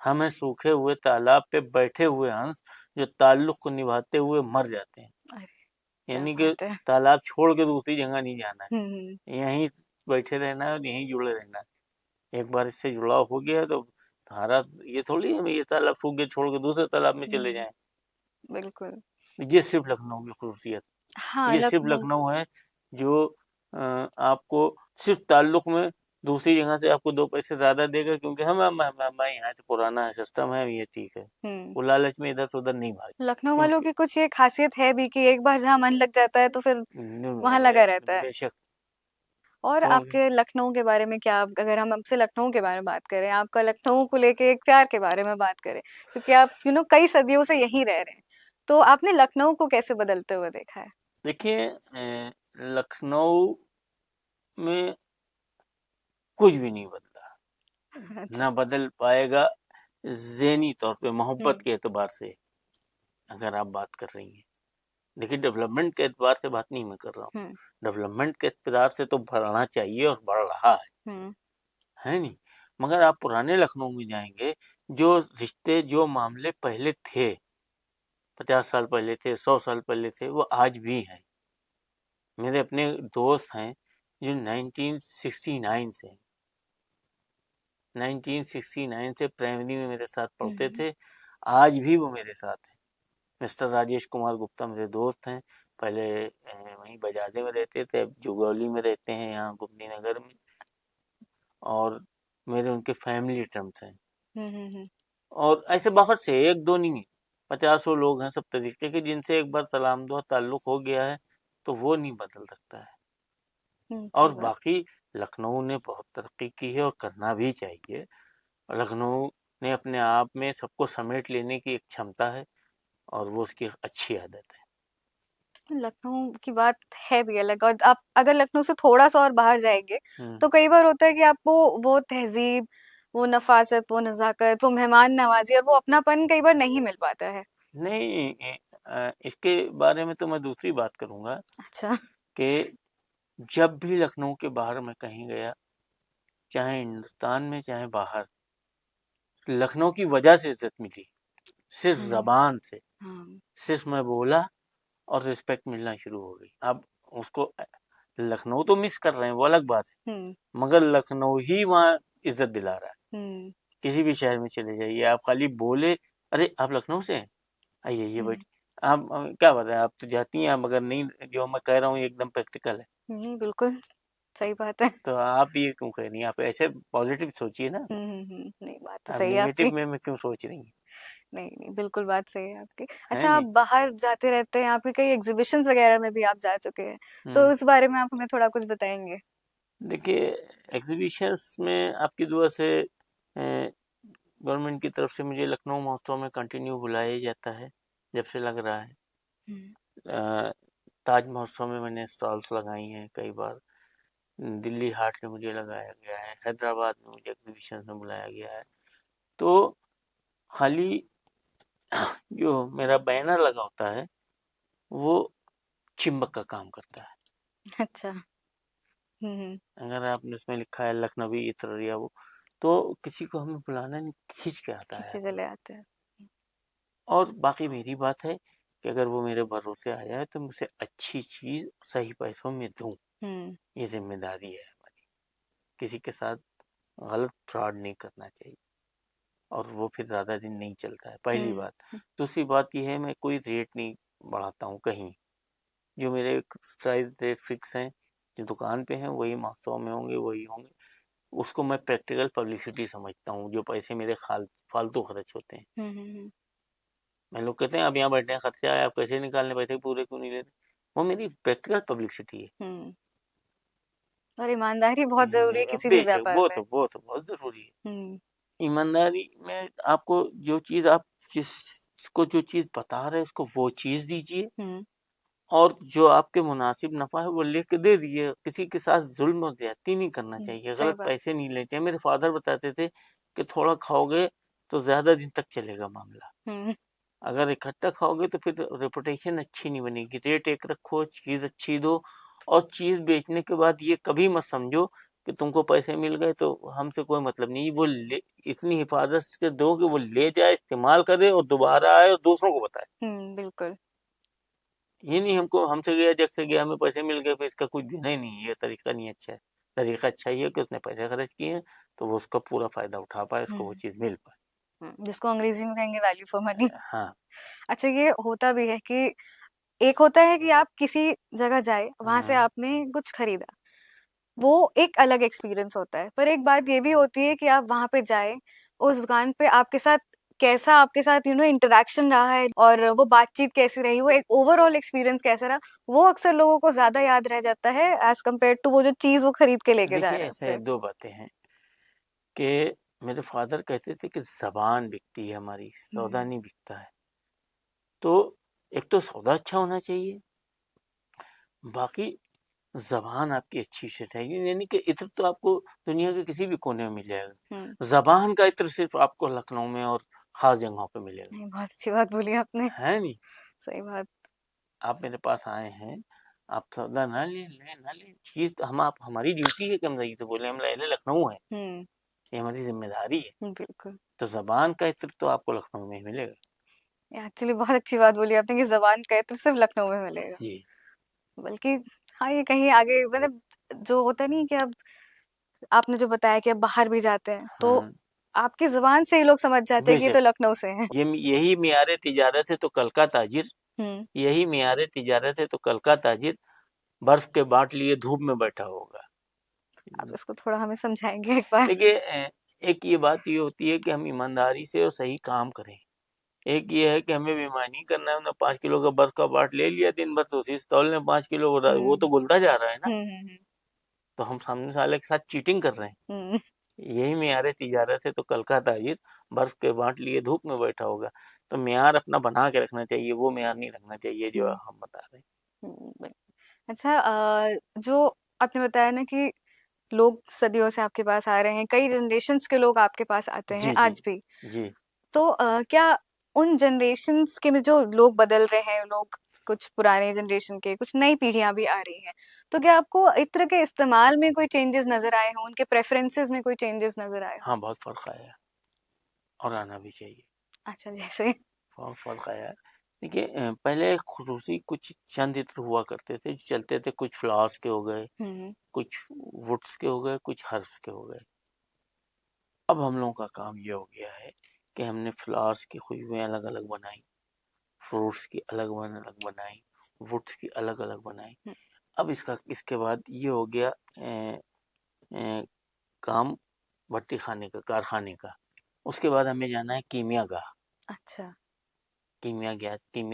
A: हम हैं सूखे हुए तालाब पे बैठे हुए हंस, जो ताल्लुक को निभाते हुए मर जाते हैं।
B: अरे क्या
A: यानी कि
B: बात है।
A: तालाब छोड़ के दूसरी जगह नहीं जाना है,
B: हम्म।
A: यहीं बैठे रहना है और यहीं जुड़े रहना है। एक बार इससे जुड़ाव हो गया तो हमारा ये थोड़ी हम ये तालाब सूख के छोड़ के दूसरे तालाब में चले जाएं।
B: बिल्कुल।
A: ये सिर्फ लखनऊ की खूबसूरत,
B: हाँ,
A: ये सिर्फ
B: लखनऊ।
A: लखनऊ है जो आपको सिर्फ ताल्लुक में दूसरी जगह से आपको 2 पैसे ज़्यादा देगा, क्योंकि हम यहाँ से पुराना सिस्टम है, ये ठीक है। वो लालच में इधर से उधर नहीं भागे।
B: लखनऊ वालों की कुछ ये खासियत है भी कि एक बार जहाँ मन लग जाता है तो फिर वहाँ लगा रहता है।
A: बेशक।
B: और
A: तो
B: आपके लखनऊ के बारे में क्या, अगर हम आपसे लखनऊ के बारे में बात करें, आपका लखनऊ को लेके एक प्यार के बारे में बात करें, क्योंकि आप कई सदियों से यहीं रह रहे हैं, तो आपने लखनऊ को कैसे बदलते हुए देखा है?
A: देखिए, लखनऊ में कुछ भी नहीं बदला,
B: अच्छा।
A: ना बदल पाएगा। ज़हनी तौर पे मोहब्बत के एतबार से अगर आप बात कर रही हैं, देखिए डेवलपमेंट के एतबार से बात नहीं मैं कर रहा हूँ, डेवलपमेंट के एतबार से तो बढ़ना चाहिए और बढ़ रहा है नहीं। मगर आप पुराने लखनऊ में जाएंगे, जो रिश्ते जो मामले पहले थे, 50 साल पहले थे, 100 साल पहले थे, वो आज भी हैं। मेरे अपने दोस्त हैं जो 1969 से 1969 से प्राइमरी में मेरे साथ पढ़ते थे, आज भी वो मेरे साथ हैं। मिस्टर राजेश कुमार गुप्ता मेरे दोस्त हैं, पहले वहीं बजाजे में रहते थे, अब जुगौली में रहते हैं, यहाँ गुमती नगर में, और मेरे उनके फैमिली टर्म्स हैं। और ऐसे बहुत से, एक दो नहीं, 50 लोग हैं सब तरीके के, जिनसे एक बार सलाम दुआ ताल्लुक हो गया है तो वो नहीं बदल सकता है। और बाकी लखनऊ ने बहुत तरक्की की है और करना भी चाहिए। लखनऊ ने अपने आप में सबको समेट लेने की एक क्षमता है और वो उसकी अच्छी आदत है।
B: लखनऊ की बात है भी अलग, और आप अगर लखनऊ से थोड़ा सा और बाहर जाएंगे तो कई बार होता है कि आपको वो तहजीब, वो नफासत, वो नजाकत, वो मेहमान नवाजी और वो अपनापन कई बार नहीं मिल पाता है।
A: नहीं, इसके बारे में तो मैं दूसरी बात करूंगा।
B: अच्छा।
A: कि जब भी लखनऊ के बाहर मैं कहीं गया, चाहे हिंदुस्तान में चाहे बाहर, लखनऊ की वजह से इज्जत मिली, सिर्फ जबान से। सिर्फ मैं बोला और रिस्पेक्ट मिलना शुरू हो गई। अब उसको लखनऊ तो मिस कर रहे हैं, वो अलग बात है, मगर लखनऊ ही वहाँ इज्जत दिला रहा है। किसी भी शहर में चले जाइए, आप खाली बोले, अरे आप लखनऊ से हैं, आइए ये बैठ, आप क्या बात है, आप तो जाती हैं, मगर नहीं, जो मैं कह रहा हूँ एकदम प्रैक्टिकल है।
B: बिल्कुल सही बात है।
A: तो आप ये क्यों कह रही हैं, आप ऐसे पॉजिटिव सोचिए ना।
B: नहीं, बात तो
A: आप
B: सही है आपकी।
A: नेगेटिव में क्यों सोच रही हैं?
B: नहीं, बिल्कुल बात सही है आपकी।
A: है
B: अच्छा, आप
A: नहीं?
B: बाहर जाते रहते हैं, आपके कई एग्जीबिशंस वगैरह में भी आप जा चुके हैं, तो इस बारे में आप हमें थोड़ा कुछ बताएंगे?
A: देखिए, एग्जीबिशंस में आपकी दुआ से गवर्नमेंट की तरफ से मुझे लखनऊ महोत्सव में कंटिन्यू बुलाया जाता है, जब से लग रहा है। ताज महोत्सव में मैंने स्टॉल्स लगाई हैं कई बार, दिल्ली हाट में मुझे लगाया गया है, हैदराबाद में मुझे एग्जीबिशन में बुलाया गया है। तो खाली जो मेरा बैनर लगा होता है वो चिम्बक का काम करता है।
B: अच्छा।
A: अगर आपने उसमें लिखा है लखनवी इत्र या वो, तो किसी को हमें बुलाना नहीं, खींच के आता है।
B: चले आते हैं।
A: और बाकी मेरी बात है कि अगर वो मेरे भरोसे आया है तो मुझे अच्छी चीज सही पैसों में दूं, ये जिम्मेदारी है हमारी। किसी के साथ गलत फ्रॉड नहीं करना चाहिए, और वो फिर ज़्यादा दिन नहीं चलता है, पहली बात। दूसरी बात ये है, मैं कोई रेट नहीं बढ़ाता हूँ कहीं, जो मेरे प्राइस रेट फिक्स हैं, जो दुकान पे हैं वही महोत्सव में होंगे, वही होंगे। उसको मैं प्रैक्टिकल पब्लिसिटी समझता हूँ, जो पैसे मेरे फालतू खर्च होते हैं। मैं लोग कहते हैं आप यहाँ बैठे हैं, खर्चा है, आप कैसे निकालने, पैसे पूरे क्यों नहीं लेते, वो मेरी प्रैक्टिकल पब्लिसिटी है।
B: और ईमानदारी बहुत जरूरी है किसी भी व्यापार में।
A: वो तो बहुत जरूरी है। ईमानदारी में आपको जो चीज, आप जिसको जो चीज बता रहे हैं उसको वो चीज दीजिए, और जो आपके मुनासिब नफा है वो लेके दे दिए। किसी के साथ जुल्म और ज्यादती नहीं करना चाहिए, गलत पैसे नहीं लेने चाहिए। मेरे फादर बताते थे कि थोड़ा खाओगे तो ज्यादा दिन तक चलेगा मामला, अगर इकट्ठा खाओगे तो फिर रेपुटेशन अच्छी नहीं बनेगी। रेट एक रखो, चीज अच्छी दो, और चीज बेचने के बाद ये कभी मत समझो कि तुमको पैसे मिल गए तो हमसे कोई मतलब नहीं, वो इतनी हिफाजत से दो कि वो ले जाए, इस्तेमाल करे और दोबारा आए और दूसरों को बताए।
B: बिल्कुल।
A: ये नहीं हमको हमसे गया जग से गया, हमें पैसे मिल गए फिर इसका कुछ देना ही नहीं, ये तरीका नहीं अच्छा है। तरीका अच्छा ये है कि उसने पैसे खर्च किए हैं तो वो उसका पूरा फायदा उठा पाए, उसको वो चीज़ मिल पाए।
B: जिसको अंग्रेजी में कहेंगे वैल्यू फॉर मनी।
A: हाँ।
B: अच्छा, ये होता भी है कि एक होता है कि आप किसी जगह जाए, वहां से आपने कुछ खरीदा, वो एक अलग एक्सपीरियंस होता है। पर एक बात ये भी होती है कि आप वहां पे जाए, उस दुकान पे आपके साथ कैसा, आपके साथ इंटरेक्शन रहा है और वो बातचीत कैसी रही, वो एक ओवरऑल एक्सपीरियंस कैसा रहा, वो अक्सर लोगों को ज्यादा याद रह जाता है एज कम्पेयर टू वो जो चीज वो खरीद के लेके जा
A: देखिए
B: रहे हैं
A: ऐसे
B: उससे।
A: दो बातें हैं कि मेरे फादर कहते थे कि जबान बिकती है हमारी, सौदा नहीं बिकता है। तो एक तो सौदा अच्छा होना चाहिए, बाकी जबान आपकी अच्छी से चाहिए, यानी कि इत्र तो आपको दुनिया के किसी भी कोने में मिल जाएगा, जबान का इत्र सिर्फ आपको लखनऊ में और खास जगहों पे मिलेगा।
B: बहुत अच्छी बात बोली आपने।
A: है नहीं?
B: सही बात।
A: आप मेरे पास आए हैं, आप सौदा ना ले ना ले, चीज तो हम आप हमारी ड्यूटी है कि हम सही तो बोले, हम ले लखनऊ है, ये हमारी जिम्मेदारी है।
B: बिल्कुल।
A: तो जबान का इत्र तो आपको लखनऊ में ही मिलेगा।
B: एक्चुअली बहुत अच्छी बात बोली आपने कि जबान का इत्र सिर्फ लखनऊ में मिलेगा।
A: जी।
B: बल्कि हाँ, ये कहीं आगे मतलब जो होता नहीं कि अब आपने जो बताया कि अब बाहर भी जाते हैं तो आपकी जुबान से ही लोग समझ जाते हैं कि ये तो लखनऊ से हैं।
A: यही मियारे तिजारत है तो कल का ताजिर, यही मियारे तिजारत है तो कल का ताजिर बर्फ के बाट लिए धूप में बैठा होगा।
B: आप इसको थोड़ा हमें समझाएंगे एक बार?
A: देखिए एक ये बात ये होती है कि हम ईमानदारी से और सही काम करें। एक ये है कि हमें बेईमानी करना है, 5 किलो का बर्फ का बाट ले लिया दिन भर, तो उसी तौल ने 5 किलो वो तो घुलता जा रहा है ना। तो हम सामने वाले के साथ चीटिंग कर रहे हैं। यही मियार तिजारत है तो कल का ताजिर बर्फ के बाट लिए धूप में बैठा होगा। तो मियार अपना बना के रखना चाहिए, वो मियार नहीं रखना चाहिए जो हम बता रहे हैं।
B: अच्छा, जो आपने बताया ना कि लोग सदियों से आपके पास आ रहे हैं, कई जनरेशन्स के लोग आपके पास आते हैं आज भी।
A: जी।
B: तो क्या उन जनरेशन्स के में जो लोग बदल रहे हैं, लोग कुछ पुराने जनरेशन के, कुछ नई पीढ़ियां भी आ रही हैं, तो क्या आपको इत्र के इस्तेमाल में कोई चेंजेस नजर आए हों, उनके प्रेफरेंसेस में कोई चेंजेस नजर आए हों?
A: हाँ, बहुत फर्क आया और आना भी चाहिए।
B: अच्छा, जैसे?
A: बहुत फर्क आया। देखिए पहले खुसूसी कुछ चंद इत्र हुआ करते थे जो चलते थे, कुछ फ्लावर्स के हो गए, कुछ वुड्स के हो गए, कुछ हर्ब्स के हो गए। अब हम लोगों का काम ये हो गया है कि हमने फ्लावर्स की खुशबुएं अलग अलग बनाई, फ्रूट्स की अलग बनाई, वुड्स की अलग अलग बनाई। अब इसके बाद ये हो गया काम भट्टी खाने का, कारखाने का। उसके बाद हमें जाना है कीमिया गाह।
B: अच्छा।
A: कीमिया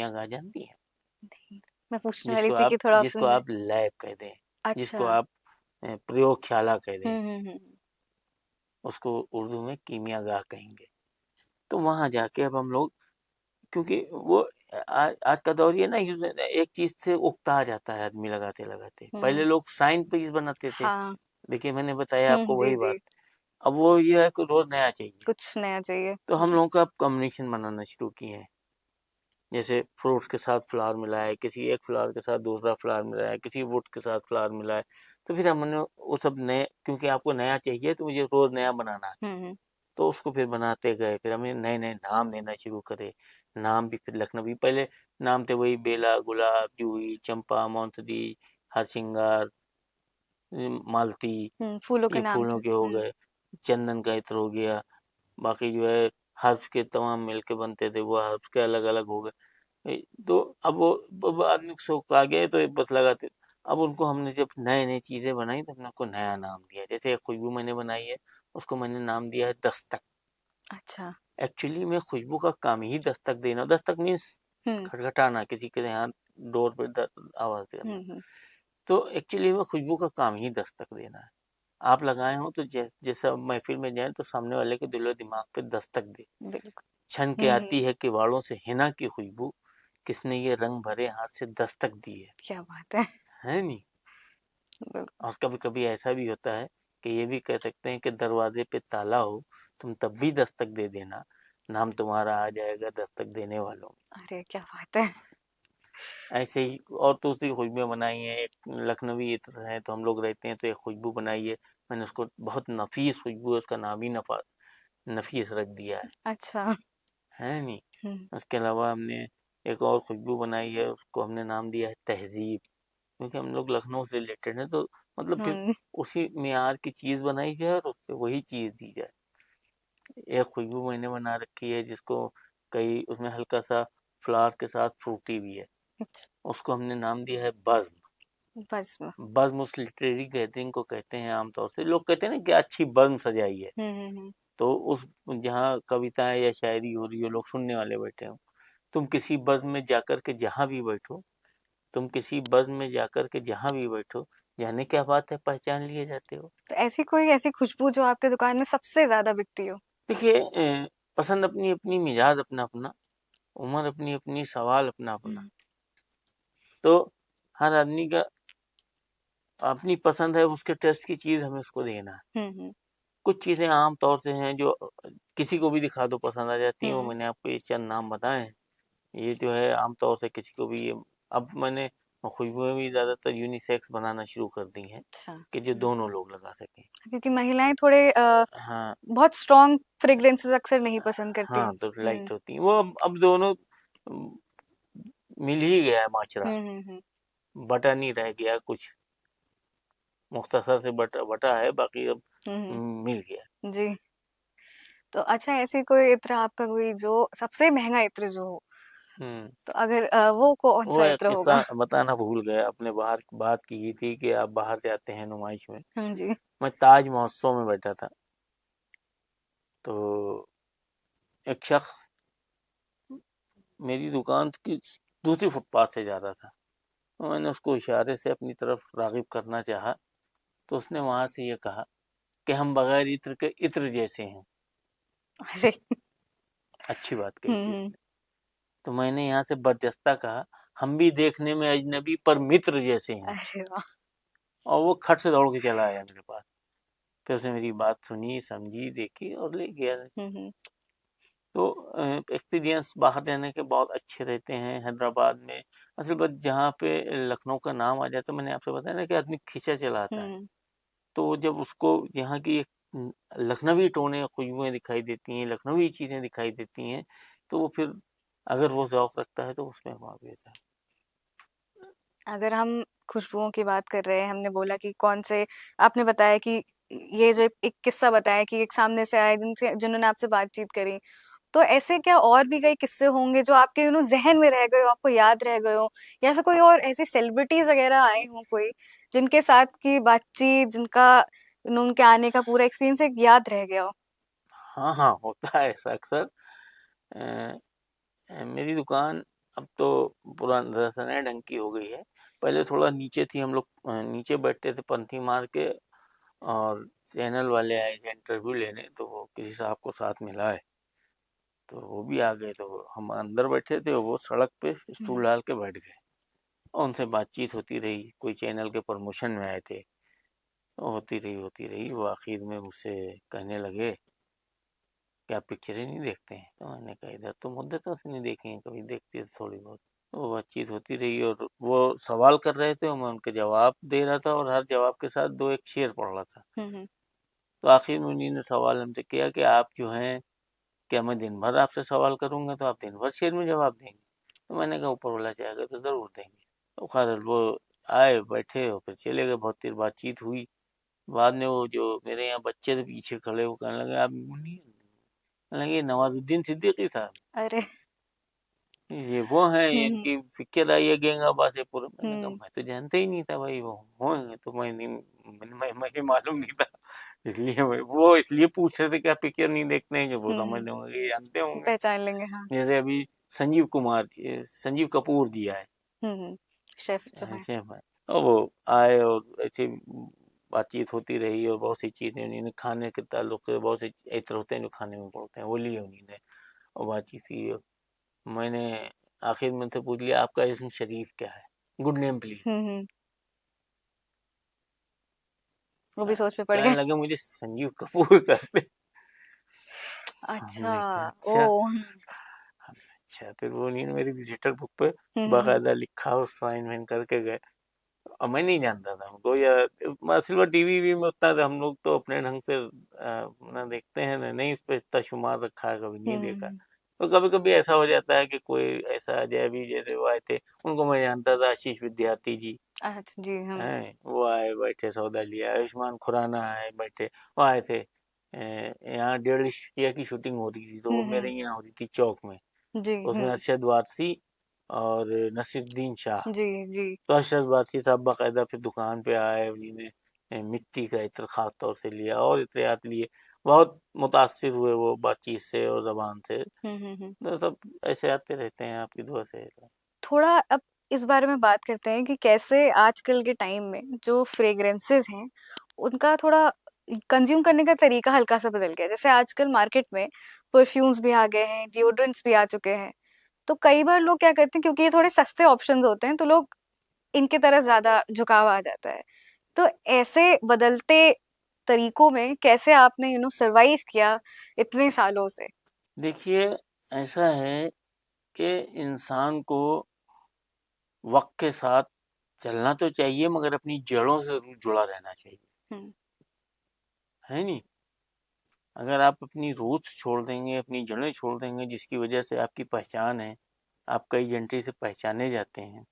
A: गाह जानती है?
B: नहीं, मैं पूछने वाली थी कि थोड़ा
A: जिसको आप लैब कह दें, जिसको
B: अच्छा।
A: आप प्रयोगशाला कह दें,
B: हम्म।
A: उसको उर्दू में कीमिया गाह कहेंगे। तो वहां जाके अब हम लोग, क्योंकि वो आज का दौर ये ना, एक चीज से उगता जाता है आदमी लगाते लगाते। पहले लोग साइन पीस बनाते थे।
B: हाँ।
A: देखिए मैंने बताया आपको
B: जी
A: वही
B: जी।
A: बात। अब वो ये है कि रोज नया चाहिए,
B: कुछ नया चाहिए।
A: तो हम लोगों का अब कॉम्बिनेशन बनाना शुरू किए हैं। जैसे फ्रूट्स के साथ फ्लावर मिला है, किसी एक फ्लावर के साथ दूसरा फ्लावर मिला है, किसी वुड के साथ फ्लावर मिला है। तो फिर हमने वो सब नए, क्योंकि आपको नया चाहिए तो मुझे रोज नया बनाना है, तो उसको फिर बनाते गए। फिर हमने नए नए नाम देना शुरू करे। नाम भी फिर लखनवी, पहले नाम थे वही बेला, गुलाब, जूही, चंपा, मौसदी, हरसिंगार, मालती,
B: फूलों के
A: ये
B: नाम
A: फूलों
B: थे।
A: के हो गए। चंदन का इत्र हो गया। बाकी जो है हर्ब्स के तमाम मिलके बनते थे, वो हर्ब्स के अलग अलग हो गए। तो अब वो आदमी को शौक आ गया तो बस लगाते। अब उनको हमने जब नए नई चीजें बनाई तो हमने उनको नया नाम दिया। जैसे एक खुशबू मैंने बनाई है, उसको मैंने नाम दिया है दस्तक।
B: अच्छा।
A: एक्चुअली में खुशबू का काम ही दस्तक देना। दस्तक मीन्स खटखटाना, किसी के यहाँ डोर पे आवाज देना। तो एक्चुअली में खुशबू का काम ही दस्तक देना है। आप लगाए हो तो जैसा महफिल में जाए तो सामने वाले के दिलो दिमाग पे दस्तक दे। छन के आती है किवाड़ों से हिना की खुशबू, किसने ये रंग भरे हाथ से दस्तक दी है।
B: क्या बात है
A: नहीं? और कभी कभी ऐसा भी होता है कि ये भी कह सकते हैं कि दरवाजे पे ताला हो, तुम तब भी दस्तक दे देना, नाम तुम्हारा आ जाएगा दस्तक देने वालों।
B: अरे क्या बात है।
A: ऐसे ही और दूसरी खुशबुएं बनाई हैं। एक लखनवी इत्र है, तो हम लोग रहते हैं तो एक खुशबू बनाई है, मैंने उसको बहुत नफीस खुशबू है, उसका नाम ही नफीस रख दिया
B: अच्छा।
A: है नहीं।
B: हम्म।
A: उसके अलावा हमने एक और खुशबू बनाई है, उसको हमने नाम दिया है तहजीब, क्योंकि हम लोग लखनऊ से रिलेटेड हैं, तो मतलब फिर
B: हम्म।
A: उसी मियार की चीज़ बनाई जाए और उससे वही चीज़ दी जाए। एक खुशबू मैंने बना रखी है जिसको कई उसमें हल्का सा फ्लावर के साथ फ्रूटी भी है,
B: अच्छा,
A: उसको हमने नाम दिया है बज़्म।
B: बस में।
A: बज़्म उस लिटरेरी गैदरिंग को कहते हैं, आमतौर से लोग कहते हैं ना कि अच्छी बज़्म सजाई है,
B: हम्म।
A: तो उस जहाँ कविताएं या शायरी हो रही हो, लोग सुनने वाले बैठे हों, तुम किसी बज़्म में जाकर के जहाँ भी बैठो, तुम किसी बज़्म में जाकर के जहाँ भी बैठो, जाने क्या बात है पहचान लिए जाते हो।
B: तो ऐसी कोई ऐसी खुशबू जो आपके दुकान में सबसे ज्यादा बिकती हो?
A: देखिए पसंद अपनी अपनी, मिजाज अपना अपना, उम्र अपनी अपनी, सवाल अपना अपना,
B: हम्म।
A: तो हर आदमी का अपनी पसंद है, उसके टेस्ट की चीज़ हमें उसको देना है।
B: हम्म।
A: कुछ चीज़ें आम तौर से हैं जो किसी को भी दिखा दो पसंद आ जाती हैं, वो
B: हम्म।
A: मैंने आपको ये चंद नाम बताए हैं। ये जो है आम तौर से किसी को भी ये, अब मैंने खुशबुएं भी ज़्यादातर यूनिसेक्स बनाना शुरू कर दी हैं
B: अच्छा।
A: कि जो दोनों लोग लगा सकें।
B: क्योंकि महिलाएं थोड़े
A: हाँ
B: बहुत स्ट्रॉन्ग फ्रेग्रेंसेस अक्सर नहीं पसंद करती।
A: हाँ, तो
B: हम्म।
A: लाइट होती हैं वो, अब दोनों मिल ही गया है माचरा,
B: हम्म।
A: बटा नहीं रह गया कुछ, मुख्तसर से बटा बटा है, बाकी अब
B: हम्म।
A: मिल गया।
B: जी। तो अच्छा, ऐसी कोई इत्र आपका कोई जो सबसे महंगा इत्र जो हो,
A: हम्म।
B: तो अगर वो कौन
A: वो
B: सा
A: एक
B: इत्र
A: किस्सा
B: होगा?
A: बताना भूल गए, अपने बाहर बात की थी कि आप बाहर जाते हैं नुमाइश में,
B: जी।
A: मैं ताज महोत्सव में बैठा था, तो एक शख्स मेरी दुकान की दूसरी फुटपाथ से जा रहा था, तो मैंने उसको इशारे से अपनी तरफ रागिब करना चाहा, तो उसने वहां से ये कहा कि हम बगैर इत्र के इत्र जैसे हैं।
B: अरे।
A: अच्छी बात कही थी
B: हम्म।
A: उसने। तो मैंने यहाँ से बरजस्ता कहा, हम भी देखने में अजनबी पर मित्र जैसे हैं।
B: अरे वाह।
A: और वो खट से दौड़ के चला आया मेरे पास, फिर उसने मेरी बात सुनी, समझी, देखी और ले गया।
B: हम्म।
A: तो एक्सपीरियंस बाहर रहने के बहुत अच्छे रहते हैं। हैदराबाद में असल बात, जहाँ पे लखनऊ का नाम आ जाता है, मैंने आपसे बताया ना कि आदमी खींचा चला आता है,
B: हम्म।
A: तो जब उसको यहाँ की एक लखनवी टोनें, खुशबुएं दिखाई देती हैं, लखनवी चीज़ें दिखाई देती हैं, तो वो फिर अगर वो ज़ौक़ रखता है तो उसमें वहाँ भी रहता है।
B: अगर हम खुशबुओं की बात कर रहे हैं, हमने बोला कि कौन से, आपने बताया कि ये जो एक किस्सा बताया कि एक सामने से आए जिन्होंने आपसे बातचीत करी, तो ऐसे क्या और भी कई किस्से होंगे जो आपके जहन में रह गए हो, आपको याद रह गए हो, या फिर कोई और ऐसी सेलिब्रिटीज वगैरह आए हों कोई, जिनके साथ की बातचीत, जिनका उनके आने का पूरा एक्सपीरियंस एक याद रह गया हो?
A: हाँ हाँ, होता है ऐसा अक्सर। मेरी दुकान अब तो पुरान नए ढंग की हो गई है, पहले थोड़ा नीचे थी, हम लोग नीचे बैठते थे पंथी मार के, और चैनल वाले आए थे इंटरव्यू लेने, तो वो किसी साहब को साथ मिलाए, तो वो भी आ गए, तो हम अंदर बैठे थे, वो सड़क पे
B: हम्म।
A: स्टूल डाल के बैठ गए, और उनसे बातचीत होती रही, कोई चैनल के प्रमोशन में आए थे, तो होती रही, वो आखिर में मुझसे कहने लगे कि आप पिक्चरें नहीं देखते हैं, तो मैंने कहा इधर तो मुद्दतों से नहीं देखी हैं, कभी देखते थे थोड़ी बहुत। तो वो बातचीत होती रही, और वो सवाल कर रहे थे और मैं उनके जवाब दे रहा था, और हर जवाब के साथ दो एक शेर पढ़ रहा था।
B: हम्म।
A: तो आखिर में उन्हीं ने सवाल हमसे किया कि आप जो हैं, क्या मैं दिन भर आपसे सवाल करूंगा तो आप दिन भर शेर में जवाब देंगे? तो मैंने कहा ऊपर वाला चाहेगा तो ज़रूर देंगे। तो खैर वो आए, बैठे और फिर चले गए, बहुत देर बातचीत हुई। बाद में वो जो मेरे यहाँ बच्चे थे पीछे खड़े, वो कहने लगे आप मुन्नी, कहने लगे ये नवाजुद्दीन सिद्दीकी साहब,
B: अरे।
A: ये वो हैं,
B: हम्म।
A: इनकी पिक्चर आई है गैंग ऑफ वासेपुर। मैंने कहा
B: हम्म।
A: मैं तो जानता ही नहीं था भाई वो होंगे, तो मुझे मालूम नहीं था, इसलिए वो इसलिए पूछ रहे थे कि आप पिक्चर नहीं देखते हैं, जो वो समझ
B: हम्म।
A: होंगे कि जानते होंगे।
B: पहचान लेंगे, हाँ।
A: जैसे अभी संजीव कपूर जी आए,
B: शेफ जो है।
A: शेफ है, और वो आए और ऐसे बातचीत होती रही, और बहुत सी चीज़ें उन्होंने खाने के ताल्लुक से, बहुत से इत्र होते हैं जो खाने में पड़ते हैं, वो लिए उन्होंने, और बातचीत की। मैंने आखिर में तो पूछ लिया आपका इसम शरीफ क्या है, गुड नेम प्लीज।
B: हम्म। वो भी सोच में पड़
A: कहने
B: गए।
A: लगे मुझे संजीव कपूर कहते।
B: अच्छा।
A: हमने कहा
B: ओ।
A: अच्छा, अच्छा, फिर वो उन्होंने मेरी विजिटर बुक पे
B: हम्म,
A: बाकायदा लिखा और साइन वाइन करके गए। और मैं नहीं जानता था उनको, या सिर्फ टीवी वी में उतना हम लोग तो अपने ढंग से ना देखते हैं ना, नहीं उस पर इतना शुमार रखा है, कभी नहीं देखा।
B: हम्म,
A: तो कभी कभी ऐसा हो जाता है कि कोई ऐसा अजय भी जैसे वो आए थे, उनको मैं जानता था, आशीष विद्यार्थी जी
B: अच्छा जी, हम।
A: हैं, वो आए बैठे सौदा लिया, आयुष्मान खुराना आए बैठे, वो आए थे यहाँ 1.5 इश्किया की शूटिंग हो रही थी, तो वो मेरे यहाँ हो रही थी चौक में।
B: जी,
A: उसमें अरशद वारसी और नसीरुद्दीन शाह।
B: जी, जी।
A: तो अरशद वारसी साहब बाकायदा फिर दुकान पे आए, उन्होंने मिट्टी का इत्र खास तौर से लिया और इत्रियात लिए। बहुत मुतासिर हुए वो बातचीत से और जबान से।
B: हम्म।
A: तो सब ऐसे आते रहते हैं आपकी दुआ से।
B: थोड़ा अब इस बारे में बात करते हैं कि कैसे आजकल के टाइम में जो फ्रेग्रेंसेस हैं उनका थोड़ा कंज्यूम करने का तरीका हल्का सा बदल गया है। जैसे आजकल मार्केट में परफ्यूम्स भी आ गए हैं, डिओड्रेंट्स भी आ चुके हैं। तो कई बार लोग क्या करते हैं, क्योंकि ये थोड़े सस्ते ऑप्शंस होते हैं, तो लोग इनकी तरफ ज्यादा झुकाव आ जाता है। तो ऐसे बदलते तरीकों में कैसे आपने सरवाइव किया इतने सालों से?
A: देखिए, ऐसा है कि इंसान को वक्त के साथ चलना तो चाहिए, मगर अपनी जड़ों से जरूर जुड़ा रहना चाहिए,
B: हम्म,
A: है नहीं? अगर आप अपनी रूट्स छोड़ देंगे, अपनी जड़ें छोड़ देंगे, जिसकी वजह से आपकी पहचान है, आप कई जनते से पहचाने जाते हैं,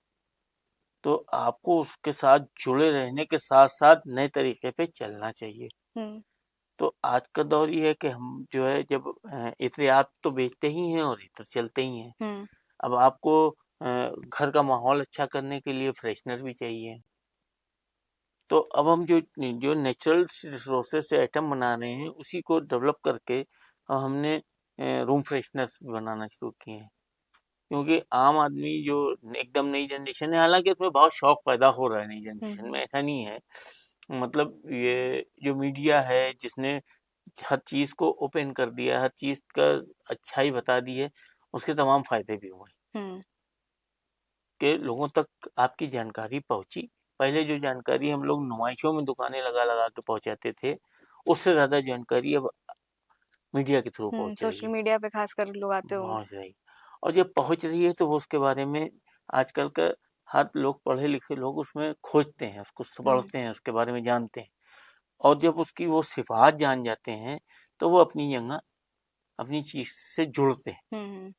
A: तो आपको उसके साथ जुड़े रहने के साथ साथ नए तरीके पे चलना चाहिए।
B: हम्म,
A: तो आज का दौर ये है कि हम जो है, जब इत्रियात तो बेचते ही हैं और इत्र चलते ही हैं।
B: हम्म,
A: अब आपको घर का माहौल अच्छा करने के लिए फ्रेशनर भी चाहिए। तो अब हम जो जो नेचुरल रिसोर्सेज से आइटम बना रहे हैं, उसी को डेवलप करके हमने रूम फ्रेशनर बनाना शुरू किए हैं। क्योंकि आम आदमी जो एकदम नई जनरेशन है, हालांकि उसमें बहुत शौक पैदा हो रहा है नई जनरेशन में,
B: हम्म,
A: ऐसा नहीं है। मतलब ये जो मीडिया है, जिसने हर चीज को ओपन कर दिया, हर चीज का अच्छाई बता दी है, उसके तमाम फायदे भी हुए
B: हम्म,
A: कि लोगों तक आपकी जानकारी पहुंची। पहले जो जानकारी हम लोग नुमाइशों में दुकानें लगा लगा के पहुंचाते थे, उससे ज्यादा जानकारी अब मीडिया के थ्रू पहुंच रही
B: सोशल
A: है।
B: मीडिया पे खासकर लोग आते होंगे।
A: पहुंच रही, और जब पहुंच रही है तो वो उसके बारे में आजकल का हर लोग, पढ़े लिखे लोग उसमें खोजते हैं, उसको
B: हम्म,
A: पढ़ते हैं, उसके बारे में जानते हैं। और जब उसकी वो सिफात जान जाते हैं, तो वो अपनी जगह अपनी चीज से जुड़ते हैं।
B: हम्म,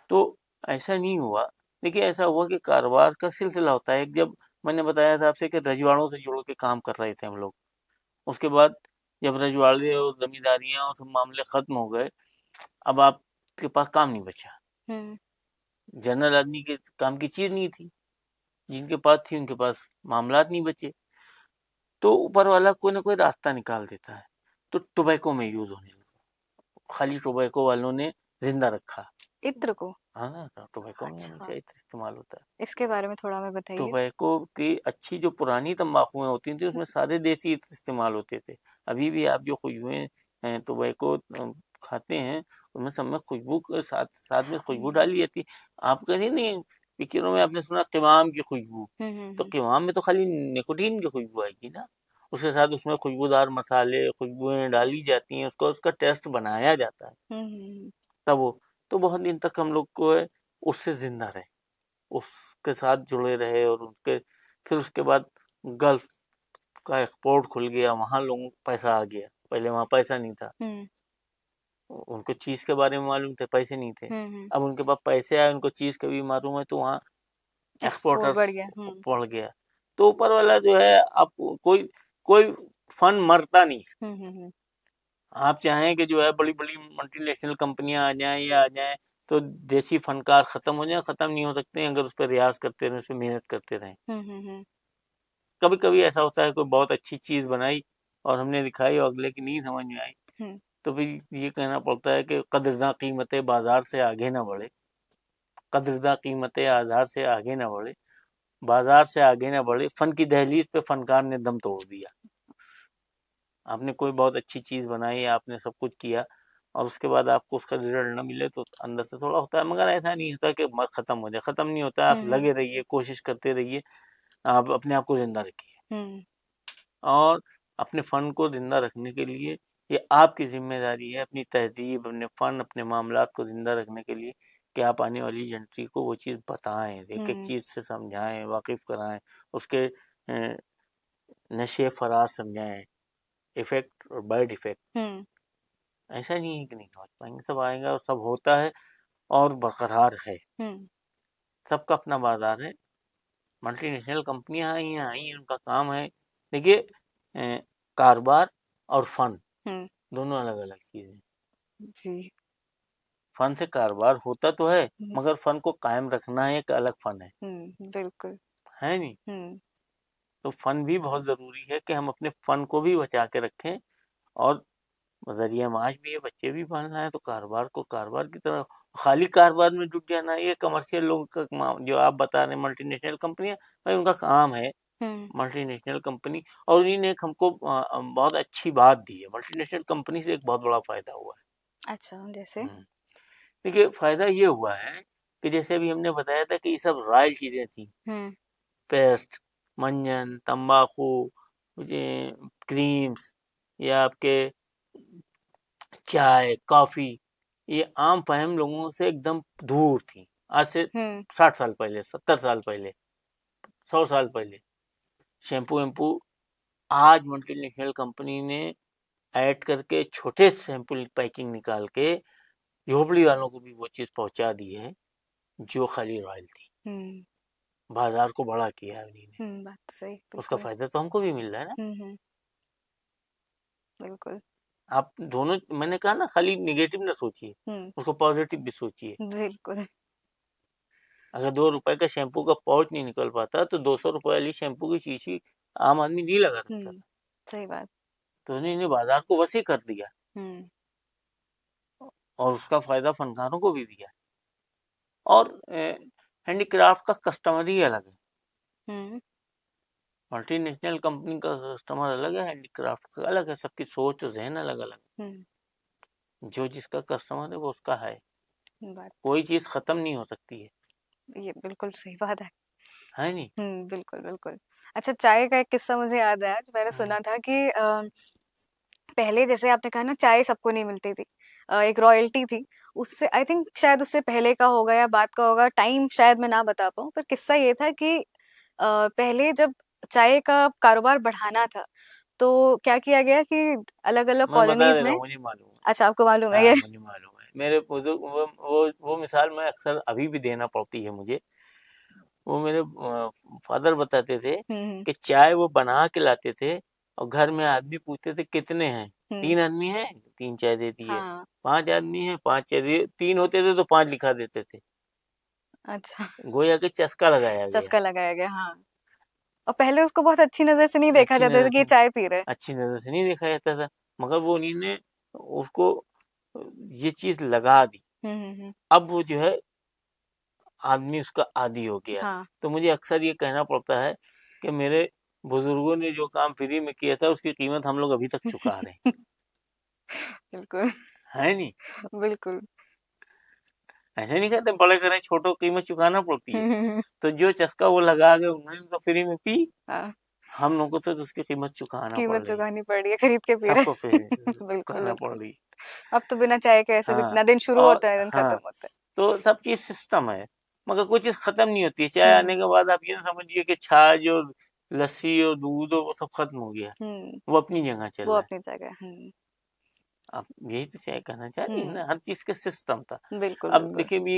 A: तो ऐसा नहीं हुआ। देखिए, ऐसा हुआ कि कारोबार का सिलसिला होता है। एक जब मैंने बताया था आपसे कि रजवाड़ों से जुड़ के काम कर रहे थे हम लोग, उसके बाद जब रजवाड़े और जमींदारियां और सब मामले खत्म हो गए, अब आपके पास काम नहीं बचा।
B: हम्म,
A: जनरल आदमी के काम की चीज नहीं थी, जिनके पास थी उनके पास मामलात नहीं बचे। तो ऊपर वाला कोई ना कोई रास्ता निकाल देता है, तो टोबैको में यूज होने लगा। खाली टोबैको वालों ने जिंदा रखा।
B: इत्र को।
A: हाँ, टोबैको में
B: अच्छा,
A: हमेशा इत्र इस्तेमाल होता है।
B: इसके बारे में थोड़ा हमें बताइए।
A: टोबैको की अच्छी जो पुरानी तंबाकुएं होती थी, उसमें सारे देसी इत्र इस्तेमाल होते थे। अभी भी आप जो खुशबुएं टोबैको खाते हैं, उनमें सब में खुशबू के साथ साथ में खुशबू डाली जाती है। आप कहीं नहीं, पिक्चरों में आपने सुना क़िवाम की खुशबू,
B: हम्म,
A: तो क़िवाम में तो खाली निकोटीन की खुशबू आएगी ना। उसके साथ उसमें खुशबूदार मसाले, खुशबुएं डाली जाती हैं, उसको उसका टेस्ट बनाया जाता है,
B: हम्म,
A: तब वो। तो बहुत दिन तक हम लोग को है उससे जिंदा रहे, उसके साथ जुड़े रहे, और उनके फिर उसके बाद गल्फ का एक्सपोर्ट खुल गया, वहां लोगों को पैसा आ गया। पहले वहां पैसा नहीं था,
B: हम्म,
A: उनको चीज के बारे में मालूम थे, पैसे नहीं थे।
B: हम्म,
A: अब उनके पास पैसे आए, उनको चीज का भी मालूम है, तो वहाँ
B: एक्सपोर्ट
A: एक्सपोर्टर्स
B: बढ़ गया।
A: बढ़ गया। तो ऊपर वाला जो है, आप कोई कोई फन मरता नहीं।
B: हम्म, हम्म,
A: आप चाहें कि जो है बड़ी बड़ी मल्टीनेशनल कंपनियां आ जाएं या आ जाएं, तो देसी फनकार खत्म हो जाए, खत्म नहीं हो सकते हैं अगर उस पर रियाज करते रहें, उस पर मेहनत करते रहें।
B: हम्म,
A: कभी कभी ऐसा होता है, कोई बहुत अच्छी चीज बनाई और हमने दिखाई और अगले की नहीं समझ में आई,
B: हम्म,
A: तो फिर ये कहना पड़ता है कि कदरदां कीमतें बाजार से आगे ना बढ़े, कदरदां कीमतें आधार से आगे ना बढ़े, बाजार से आगे ना बढ़े, फन की दहलीज पे फनकार ने दम तोड़ दिया। आपने कोई बहुत अच्छी चीज बनाई, आपने सब कुछ किया, और उसके बाद आपको उसका रिजल्ट ना मिले, तो अंदर से थोड़ा होता है। मगर ऐसा नहीं होता कि खत्म हो जाए, खत्म नहीं होता। आप
B: हम्म,
A: लगे रहिए, कोशिश करते रहिए, आप अपने आप को जिंदा रखिए।
B: हम्म,
A: और अपने फन को जिंदा रखने के लिए ये आपकी जिम्मेदारी है, अपनी तहजीब, अपने फन, अपने मामलात को जिंदा रखने के लिए कि आप आने वाली जनरेशन को वो चीज़ बताएं, एक एक
B: हम्म
A: चीज़ से समझाएं, वाकिफ कराएं, उसके नशे फरार समझाएं, इफेक्ट और बैड इफेक्ट।
B: हम्म
A: ऐसा नहीं है कि नहीं समझ पाएंगे, सब आएगा और सब होता है और बरकरार है।
B: हम्म
A: सबका अपना बाजार है, मल्टीनेशनल कंपनियां आई हैं, उनका काम है। देखिए कारोबार और फन
B: हम्म
A: दोनों अलग अलग चीज़ें।
B: जी
A: फन से कारोबार होता तो है,
B: हम्म
A: मगर फन को कायम रखना है, एक अलग फन
B: बिल्कुल
A: है नहीं।
B: हम्म
A: तो फन भी बहुत ज़रूरी है कि हम अपने फन को भी बचा के रखें, और जरिया माश भी है, बच्चे भी पालना है, तो कारोबार को कारोबार की तरह, खाली कारोबार में जुट जाना, ये कमर्शियल लोग का जो आप बता रहे हैं मल्टीनेशनल कंपनियां, भाई उनका काम है
B: हम्म
A: मल्टीनेशनल कंपनी। और उन्हीं ने एक हमको बहुत अच्छी बात दी है, मल्टीनेशनल कंपनी से एक बहुत बड़ा फायदा हुआ
B: अच्छा जैसे
A: है। देखिए फायदा ये हुआ है कि जैसे अभी हमने बताया था कि ये सब रॉयल चीजें थी,
B: हम्म
A: पेस्ट, मंजन, तंबाकू, ये क्रीम्स, या आपके चाय, कॉफी, ये आम फहम लोगों से एकदम दूर थी। आज से
B: हम्म
A: 60 साल पहले, 70 साल पहले, 100 साल पहले शैम्पू वैम्पू, आज मल्टीनेशनल कंपनी ने ऐड करके छोटे सैंपल पैकिंग निकाल के झोपड़ी वालों को भी वो चीज़ पहुंचा दी है जो खाली रॉयल थी।
B: हम्म
A: बाजार को बड़ा किया है उन्हीं ने,
B: बात तो सही
A: उसका
B: बिल्कुल
A: फायदा तो हमको भी मिल रहा है ना।
B: बिल्कुल
A: आप दोनों, मैंने कहा ना, खाली निगेटिव ना सोचिए,
B: हम्म
A: उसको पॉजिटिव भी सोचिए।
B: बिल्कुल
A: अगर 2 रुपए का शैम्पू का पाउच नहीं निकल पाता तो 200 रुपए वाली शैम्पू की शीशी आम आदमी नहीं लगा सकता था।
B: सही बात
A: तो उन्होंने बाजार को वसी कर दिया,
B: हम्म
A: और उसका फायदा फनकारों को भी दिया। और हैंडीक्राफ्ट का कस्टमर ही अलग है,
B: हम्म
A: मल्टीनेशनल कंपनी का कस्टमर अलग है, हैंडीक्राफ्ट का अलग है, सबकी सोच और जहन अलग अलग।
B: हम्म
A: जो जिसका कस्टमर है वो उसका है,
B: बात
A: कोई चीज़ खत्म नहीं हो सकती
B: ये बिल्कुल सही बात
A: है नहीं।
B: बिल्कुल बिल्कुल अच्छा चाय का एक किस्सा मुझे याद आया जो मैंने सुना था कि पहले जैसे आपने कहा ना चाय सबको नहीं मिलती थी एक रॉयल्टी थी उससे आई थिंक शायद उससे पहले का होगा या बाद का होगा टाइम शायद मैं ना बता पाऊँ पर किस्सा ये था कि पहले जब चाय का कारोबार बढ़ाना था तो क्या किया गया कि अलग अलग
A: मैं बता
B: कॉलोनीज
A: दे रहा
B: में
A: हूँ, मुझे मालूम है।
B: अच्छा आपको मालूम है
A: हाँ
B: ये
A: मुझे मालूम है, मेरे बुजुर्ग वो मिसाल मैं अक्सर अभी भी देना पड़ती है मुझे। वो मेरे फादर बताते थे
B: हम्म
A: कि चाय वो बना के लाते थे, और घर में आदमी पूछते थे कितने हैं,
B: हम्म
A: 3 आदमी हैं, 3 चाय दे दिए,
B: हाँ
A: 5 आदमी हैं, 5 चाय दिए, 3 होते थे तो 5 लिखा देते थे।
B: अच्छा
A: गोया के चस्का लगाया गया।
B: चस्का लगाया गया हाँ और पहले उसको बहुत अच्छी नजर से नहीं देखा
A: अच्छी
B: जाता
A: नजर
B: था कि ये
A: से,
B: चाय पी रहे
A: अच्छी नजर से नहीं देखा जाता था, मगर वो उन्हीं ने उसको ये चीज लगा दी।
B: हम्म
A: अब वो जो है आदमी उसका आदी हो गया।
B: हाँ
A: तो मुझे अक्सर ये कहना पड़ता है कि मेरे बुजुर्गों ने जो काम फ्री में किया था उसकी कीमत हम लोग अभी तक चुका रहे
B: बिल्कुल
A: हैं, है नहीं।
B: बिल्कुल
A: ऐसे नहीं कहते बड़े करें छोटों की कीमत चुकाना पड़ती है।
B: हम्म
A: तो जो चस्का वो लगा के उन्होंने तो फ्री में पी,
B: हाँ
A: हम लोगों को तो उसकी कीमत चुकाना पड़
B: कीमत
A: रही है,
B: चुकानी पड़ रही है खरीद के पी
A: सबको
B: रहे
A: फिर
B: बिल्कुल
A: चुकाना पड़
B: बिल्कुल
A: रही है।
B: अब तो बिना चाय के ऐसे भी
A: हाँ,
B: ना दिन शुरू
A: और
B: होता है दिन खत्म
A: हाँ,
B: होता
A: तो सब चीज सिस्टम है, मगर कोई चीज खत्म नहीं होती है।
B: है
A: चाय आने के बाद आप ये समझिए कि छाछ और लस्सी और दूध और वो सब खत्म हो गया, वो अपनी जगह चल
B: वो
A: रहा है।
B: अपनी जगह
A: अब यही तो चाय कहना चाह रही है
B: हम्म
A: ना, हर चीज का सिस्टम था।
B: बिल्कुल
A: अब
B: बिल्कुल
A: देखिए भी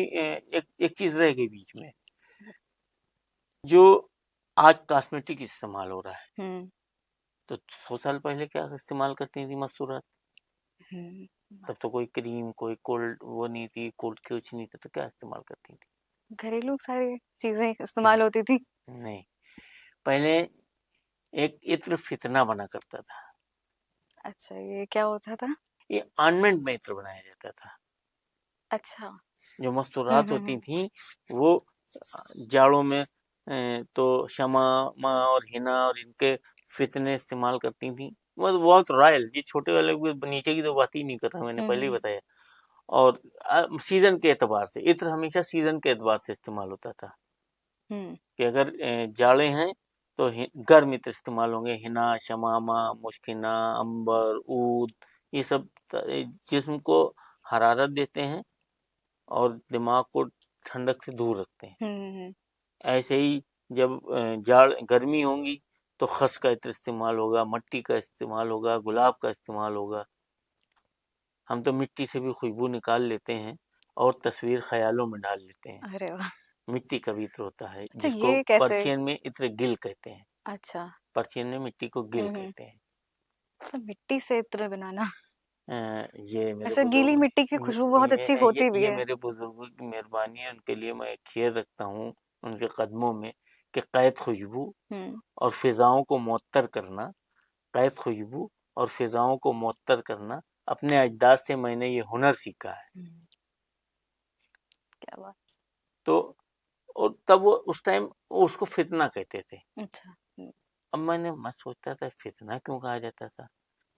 A: एक चीज रह गई बीच में, जो आज कॉस्मेटिक इस्तेमाल हो रहा है।
B: हम्म
A: तो 100 साल पहले क्या इस्तेमाल करती थी मस्तूरात?
B: हम्म
A: तब तो कोई क्रीम, कोई कोल्ड वो नहीं थी, कोल्ड कुछ नहीं था, तो क्या इस्तेमाल करती थी?
B: घरेलू सारी चीजें
A: क्या?
B: इस्तेमाल होती थी
A: नहीं, पहले एक इत्र फितना बना करता था।
B: अच्छा ये क्या होता था
A: ये ऑर्नामेंट में इत्र बनाया जाता था।
B: अच्छा
A: जो मस्तूरात होती
B: हम्म
A: थी वो जाड़ों में तो शमा माँ और हिना और इनके फितने इस्तेमाल करती थी। मतलब बहुत रॉयल, ये छोटे वाले नीचे की तो बात ही नहीं कर रहा, मैंने पहले ही
B: हम्म
A: बताया। और सीजन के एतबार से इत्र हमेशा सीजन के एतबार से इस्तेमाल होता था,
B: हम्म
A: कि अगर जाड़े हैं तो गर्म इत्र इस्तेमाल होंगे, हिना, शमामा, मुश्किना, अंबर, ऊद, ये सब जिस्म को हरारत देते हैं और दिमाग को ठंडक से दूर रखते हैं।
B: हम्म।
A: ऐसे ही जब जाड़ गर्मी होंगी तो खस का इत्र इस्तेमाल होगा, मट्टी का इस्तेमाल होगा, गुलाब का इस्तेमाल होगा। हम तो मिट्टी से भी खुशबू निकाल लेते हैं और तस्वीर ख्यालों में डाल लेते हैं।
B: अरे वाह!
A: मिट्टी का भी इत्र होता है
B: अच्छा,
A: जिसको
B: ये कैसे?
A: पर्शियन में इत्र गिल कहते हैं।
B: अच्छा।
A: पर्शियन में मिट्टी को गिल
B: हम्म।
A: कहते हैं।
B: तो मिट्टी से इत्र बनाना,
A: ये मेरे
B: ऐसे गीली
A: बुजुर्ग
B: मिट्टी की खुशबू बहुत अच्छी होती भी
A: ये
B: है।
A: मेरे बुजुर्गों की मेहरबानी है, उनके लिए मैं एक शेर रखता हूँ उनके कदमों में कि कैद खुशबू
B: हम्म।
A: और फिजाओं को मुअत्तर करना, कैद खुशबू और फिजाओं को मुअत्तर करना, अपने अजदाद से मैंने ये हुनर सीखा है।
B: क्या बात।
A: तो और तब वो उस टाइम उसको फितना कहते थे।
B: अच्छा।
A: अब मैं सोचता था फितना क्यों कहा जाता था,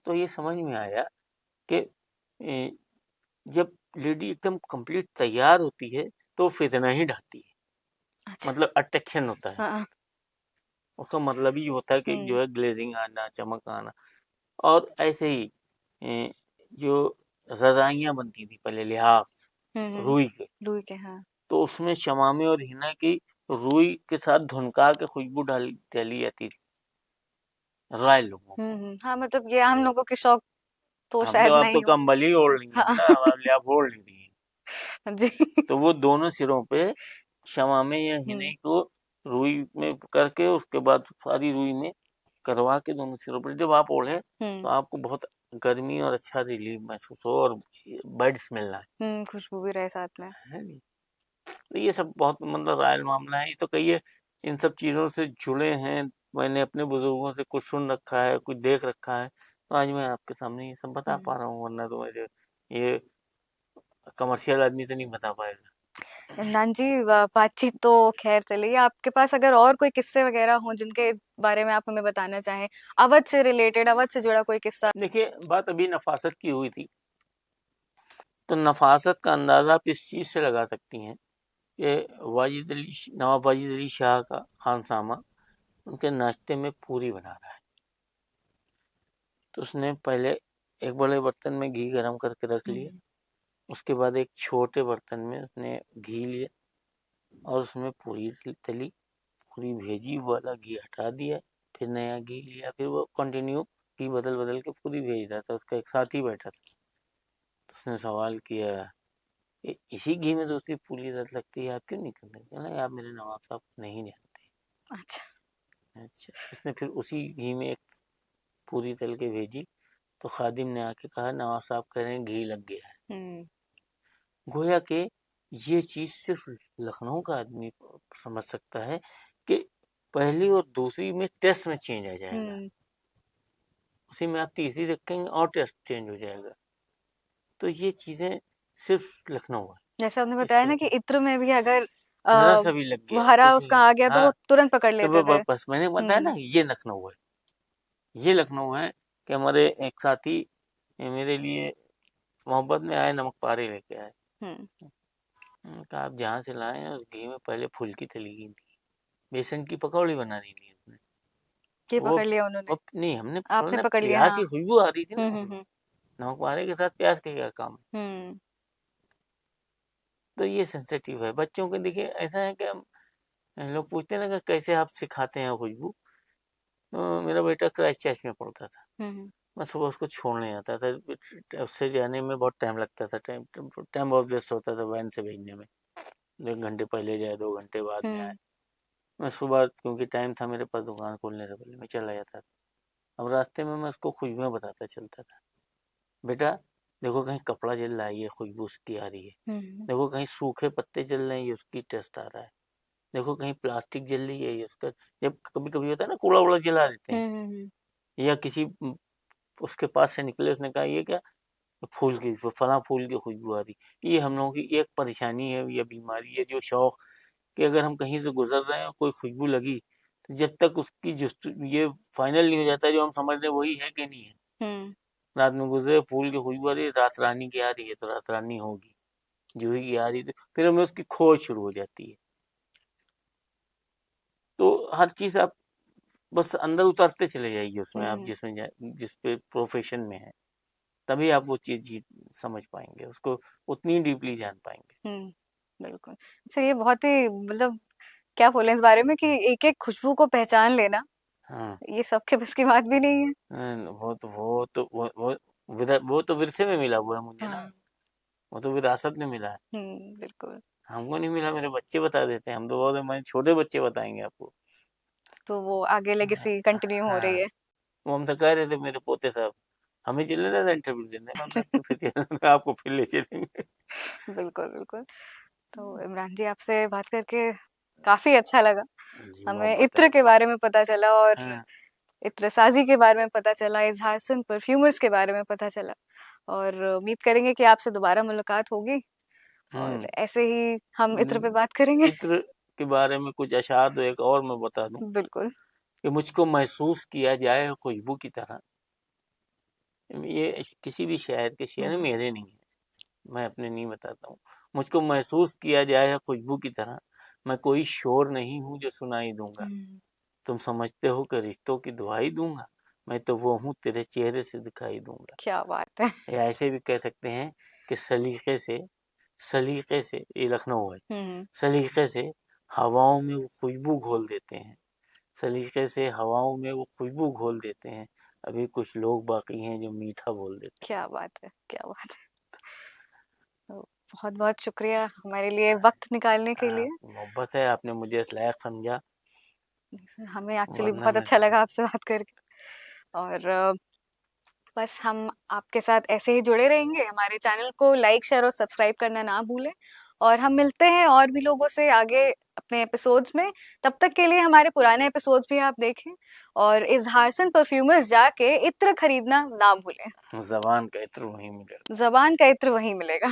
A: तो ये समझ में आया कि ए, जब लेडी एकदम कंप्लीट तैयार होती है तो फितना ही ढाती है,
B: अच्छा।
A: मतलब अट्रैक्शन होता है।
B: हाँ।
A: उसका मतलब ही होता है कि जो है ग्लेजिंग आना, चमक आना। और ऐसे ही जो रजाइयाँ बनती थी पहले लिहाफ रुई के,
B: रुई के, हाँ।
A: तो उसमें शमामे और हिना की रुई के साथ धुनका के खुशबू डाली जाती थी रॉयल लोगों को।
B: हाँ, मतलब ये आम लोगों के शौक तो
A: हम तो
B: शायद
A: अब तो
B: नहीं हो।
A: कंबल ही ओढ़ लेंगे
B: हाँ।
A: ना, अब लिहाफ ओढ़ नहीं रही है।
B: जी।
A: तो वो दोनों सिरों पे शमामे या हिने को रुई में करके उसके बाद सारी रुई में करवा के दोनों सिरों पर जब आप ओढ़े तो आपको बहुत गर्मी और अच्छा रिलीफ महसूस हो और बेड स्मेल ना आए।
B: खुशबू भी रहे साथ में।
A: है नहीं? तो ये सब बहुत मतलब रॉयल मामला है। ये तो कहिए इन सब चीज़ों से जुड़े हैं, मैंने अपने बुजुर्गों से कुछ सुन रखा है, कुछ देख रखा है, तो आज मैं आपके सामने ये सब बता पा रहा हूँ, वरना तो मुझे ये कमर्शियल आदमी तो नहीं बता पाएगा।
B: इमरान जी, बातचीत तो खैर चली। आपके पास अगर और कोई किस्से वगैरह हों जिनके बारे में आप हमें बताना चाहें, अवध से रिलेटेड, अवध से जुड़ा कोई किस्सा।
A: देखिए बात अभी नफासत की हुई थी, तो नफासत का अंदाज़ा आप इस चीज़ से लगा सकती हैं कि नवाब वाजिद अली शाह का खानसामा उनके नाश्ते में पूरी बना रहा है। तो उसने पहले एक बड़े बर्तन में घी गरम करके रख लिया, उसके बाद एक छोटे बर्तन में उसने घी लिया और उसमें पूरी तली, पूरी भेजी, वाला घी हटा दिया, फिर नया घी लिया, फिर वो कंटिन्यू घी बदल बदल के पूरी भेज रहा था। उसका एक साथी बैठा था, तो उसने सवाल किया, इसी घी में दूसरी पूरी लगती है, आप क्यों नहीं करते? कहना आप मेरे नवाब साहब नहीं जानते। अच्छा। उसने फिर उसी घी में एक पूरी तल के भेजी, तो खादिम ने आके कहा नवाब साहब कह रहे हैं घी लग गया है। गोया के ये चीज सिर्फ लखनऊ का आदमी समझ सकता है कि पहली और दूसरी में टेस्ट में चेंज आ जाएगा, उसी में आप तीसरी रखेंगे और टेस्ट चेंज हो जाएगा। तो ये चीजें सिर्फ लखनऊ है।
B: जैसे आपने बताया ना कि इत्र में भी अगर
A: जरा सा भी लग
B: वो
A: गया
B: हरा
A: कुछ
B: उसका
A: नहीं,
B: आ गया तो वो
A: हाँ,
B: तुरंत पकड़
A: तो
B: लेते थे।
A: बस मैंने बताया ना ये लखनऊ है, ये लखनऊ है। कि हमारे एक साथी मेरे लिए मोहब्बत में आए, नमक पारे लेके आए, कहा आप जहाँ से लाए हैं उस घी में पहले फुल्की तली गई थी, बेसन की पकौड़ी बना दी थी उसने।
B: ये
A: वो
B: पकड़ लिया उन्होंने,
A: नहीं हमने
B: आपने
A: पकड़ा,
B: पकड़ लिया।
A: प्याज
B: हाँ।
A: की खुशबू आ रही थी ना, नमक पारे के साथ प्याज का क्या काम। तो ये सेंसिटिव है बच्चों के। देखिए ऐसा है कि हम लोग पूछते हैं ना कि कैसे आप सिखाते हैं खुशबू। तो मेरा बेटा क्राइस्ट चर्च में पढ़ता था, मैं सुबह उसको छोड़ने आता था, उससे जाने में बहुत टाइम लगता था, टाइम बहुत वेस्ट होता था वैन से भेजने में, 1 घंटे पहले जाए 2 घंटे बाद में आए। मैं सुबह क्योंकि टाइम था मेरे पास दुकान खोलने से पहले मैं चला जाता था। अब रास्ते में मैं उसको खुशबुएं बताता चलता था, बेटा देखो कहीं कपड़ा जल रहा है ये खुशबू उसकी आ रही है, देखो कहीं सूखे पत्ते जल रहे हैं ये उसकी टेस्ट आ रहा है, देखो कहीं प्लास्टिक जल रही है ये उसका। जब कभी कभी होता है ना कूड़ा वूड़ा जला देते हैं, या किसी उसके पास से निकले, उसने कहा ये क्या, फूल की, फला फूल की खुशबू आ रही। ये हम लोगों की एक परेशानी है या बीमारी है, जो शौक कि अगर हम कहीं से गुजर रहे हैं कोई खुशबू लगी, तो जब तक उसकी ये फाइनल नहीं हो जाता जो हम समझ रहे वही है कि नहीं है। रात में गुजरे फूल की खुशबू आ रही है, रात रानी की आ रही है तो रात रानी होगी, जूही की आ रही है, तो फिर हमें उसकी खोज शुरू हो जाती है। तो हर चीज आप बस अंदर उतरते चले जाइए उसमें, आप जिसमें जिस पे प्रोफेशन में है। तभी आप वो चीज़ समझ पाएँगे, उसको उतनी डीपली जान पाएँगे।
B: बिल्कुल। अच्छा, ये बहुत ही मतलब क्या बोलें इस बारे में कि एक-एक खुशबू को पहचान लेना,
A: हाँ।
B: ये सबके बस की बात भी नहीं है।
A: वो तो विरसे में मिला हुआ है मुझे ना,
B: हाँ।
A: वो तो विरासत में मिला है।
B: बिल्कुल।
A: हमको नहीं मिला, मेरे बच्चे बता देते हैं, हम तो बहुत हमारे छोटे बच्चे बताएँगे आपको।
B: तो वो आगे लेगेसी कंटिन्यू हो रही
A: हाँ,
B: है।
A: वो हम तो कह रहे थे मेरे पोते साहब, हमें चलने देना इंटरव्यू देने, हमने तो फिर आपको फिर ले चलेंगे।
B: बिल्कुल, बिल्कुल। तो इमरान जी, आपसे बात करके काफ़ी अच्छा लगा।
A: जी,
B: हमें
A: मोहब्बत है।
B: इत्र के बारे में पता चला और
A: हाँ।
B: इत्रसाज़ी के बारे में पता चला, इज़हार-सन परफ्यूमर्स के बारे में पता चला और उम्मीद करेंगे कि आपसे दोबारा मुलाकात होगी और
A: हुँ।
B: ऐसे ही हम इत्र पे बात करेंगे।
A: इत्र के बारे में कुछ अशआर तो एक और मैं बता दूँ
B: बिल्कुल।
A: कि मुझको महसूस किया जाए खुशबू की तरह। ये किसी भी शायर के शेर हैं, मेरे नहीं है, मैं अपने नहीं बताता हूँ। मुझको महसूस किया जाए खुशबू की तरह, मैं कोई शोर नहीं हूँ जो सुनाई दूँगा। तुम समझते हो कि रिश्तों की दुहाई दूँगा, मैं तो वो हूँ तेरे चेहरे से दिखाई दूँगा।
B: क्या बात है!
A: या ऐसे भी कह सकते हैं कि सलीके से ये लखनऊ है, सलीके से हवाओं में वो खुशबू घोल देते हैं, सलीके से हवाओं में वो खुशबू घोल देते हैं, अभी कुछ लोग बाकी हैं जो मीठा बोल देते
B: क्या बात है! क्या बात है! तो बहुत-बहुत शुक्रिया हमारे लिए वक़्त निकालने के
A: हैं।
B: लिए।
A: मोहब्बत है, आपने मुझे इस लायक समझा,
B: हमें एक्चुअली
A: वरना
B: बहुत
A: मैं
B: अच्छा लगा आपसे बात करके और बस हम आपके साथ ऐसे ही जुड़े रहेंगे। हमारे चैनल को लाइक, शेयर और सब्सक्राइब करना ना भूलें और हम मिलते हैं और भी लोगों से आगे अपने एपिसोड्स में। तब तक के लिए हमारे पुराने एपिसोड्स भी आप देखें और इज़हार-सन परफ्यूमर्स जाके इत्र खरीदना ना भूलें।
A: ज़बान का इत्र वहीं मिलेगा।
B: ज़बान का इत्र वहीं मिलेगा।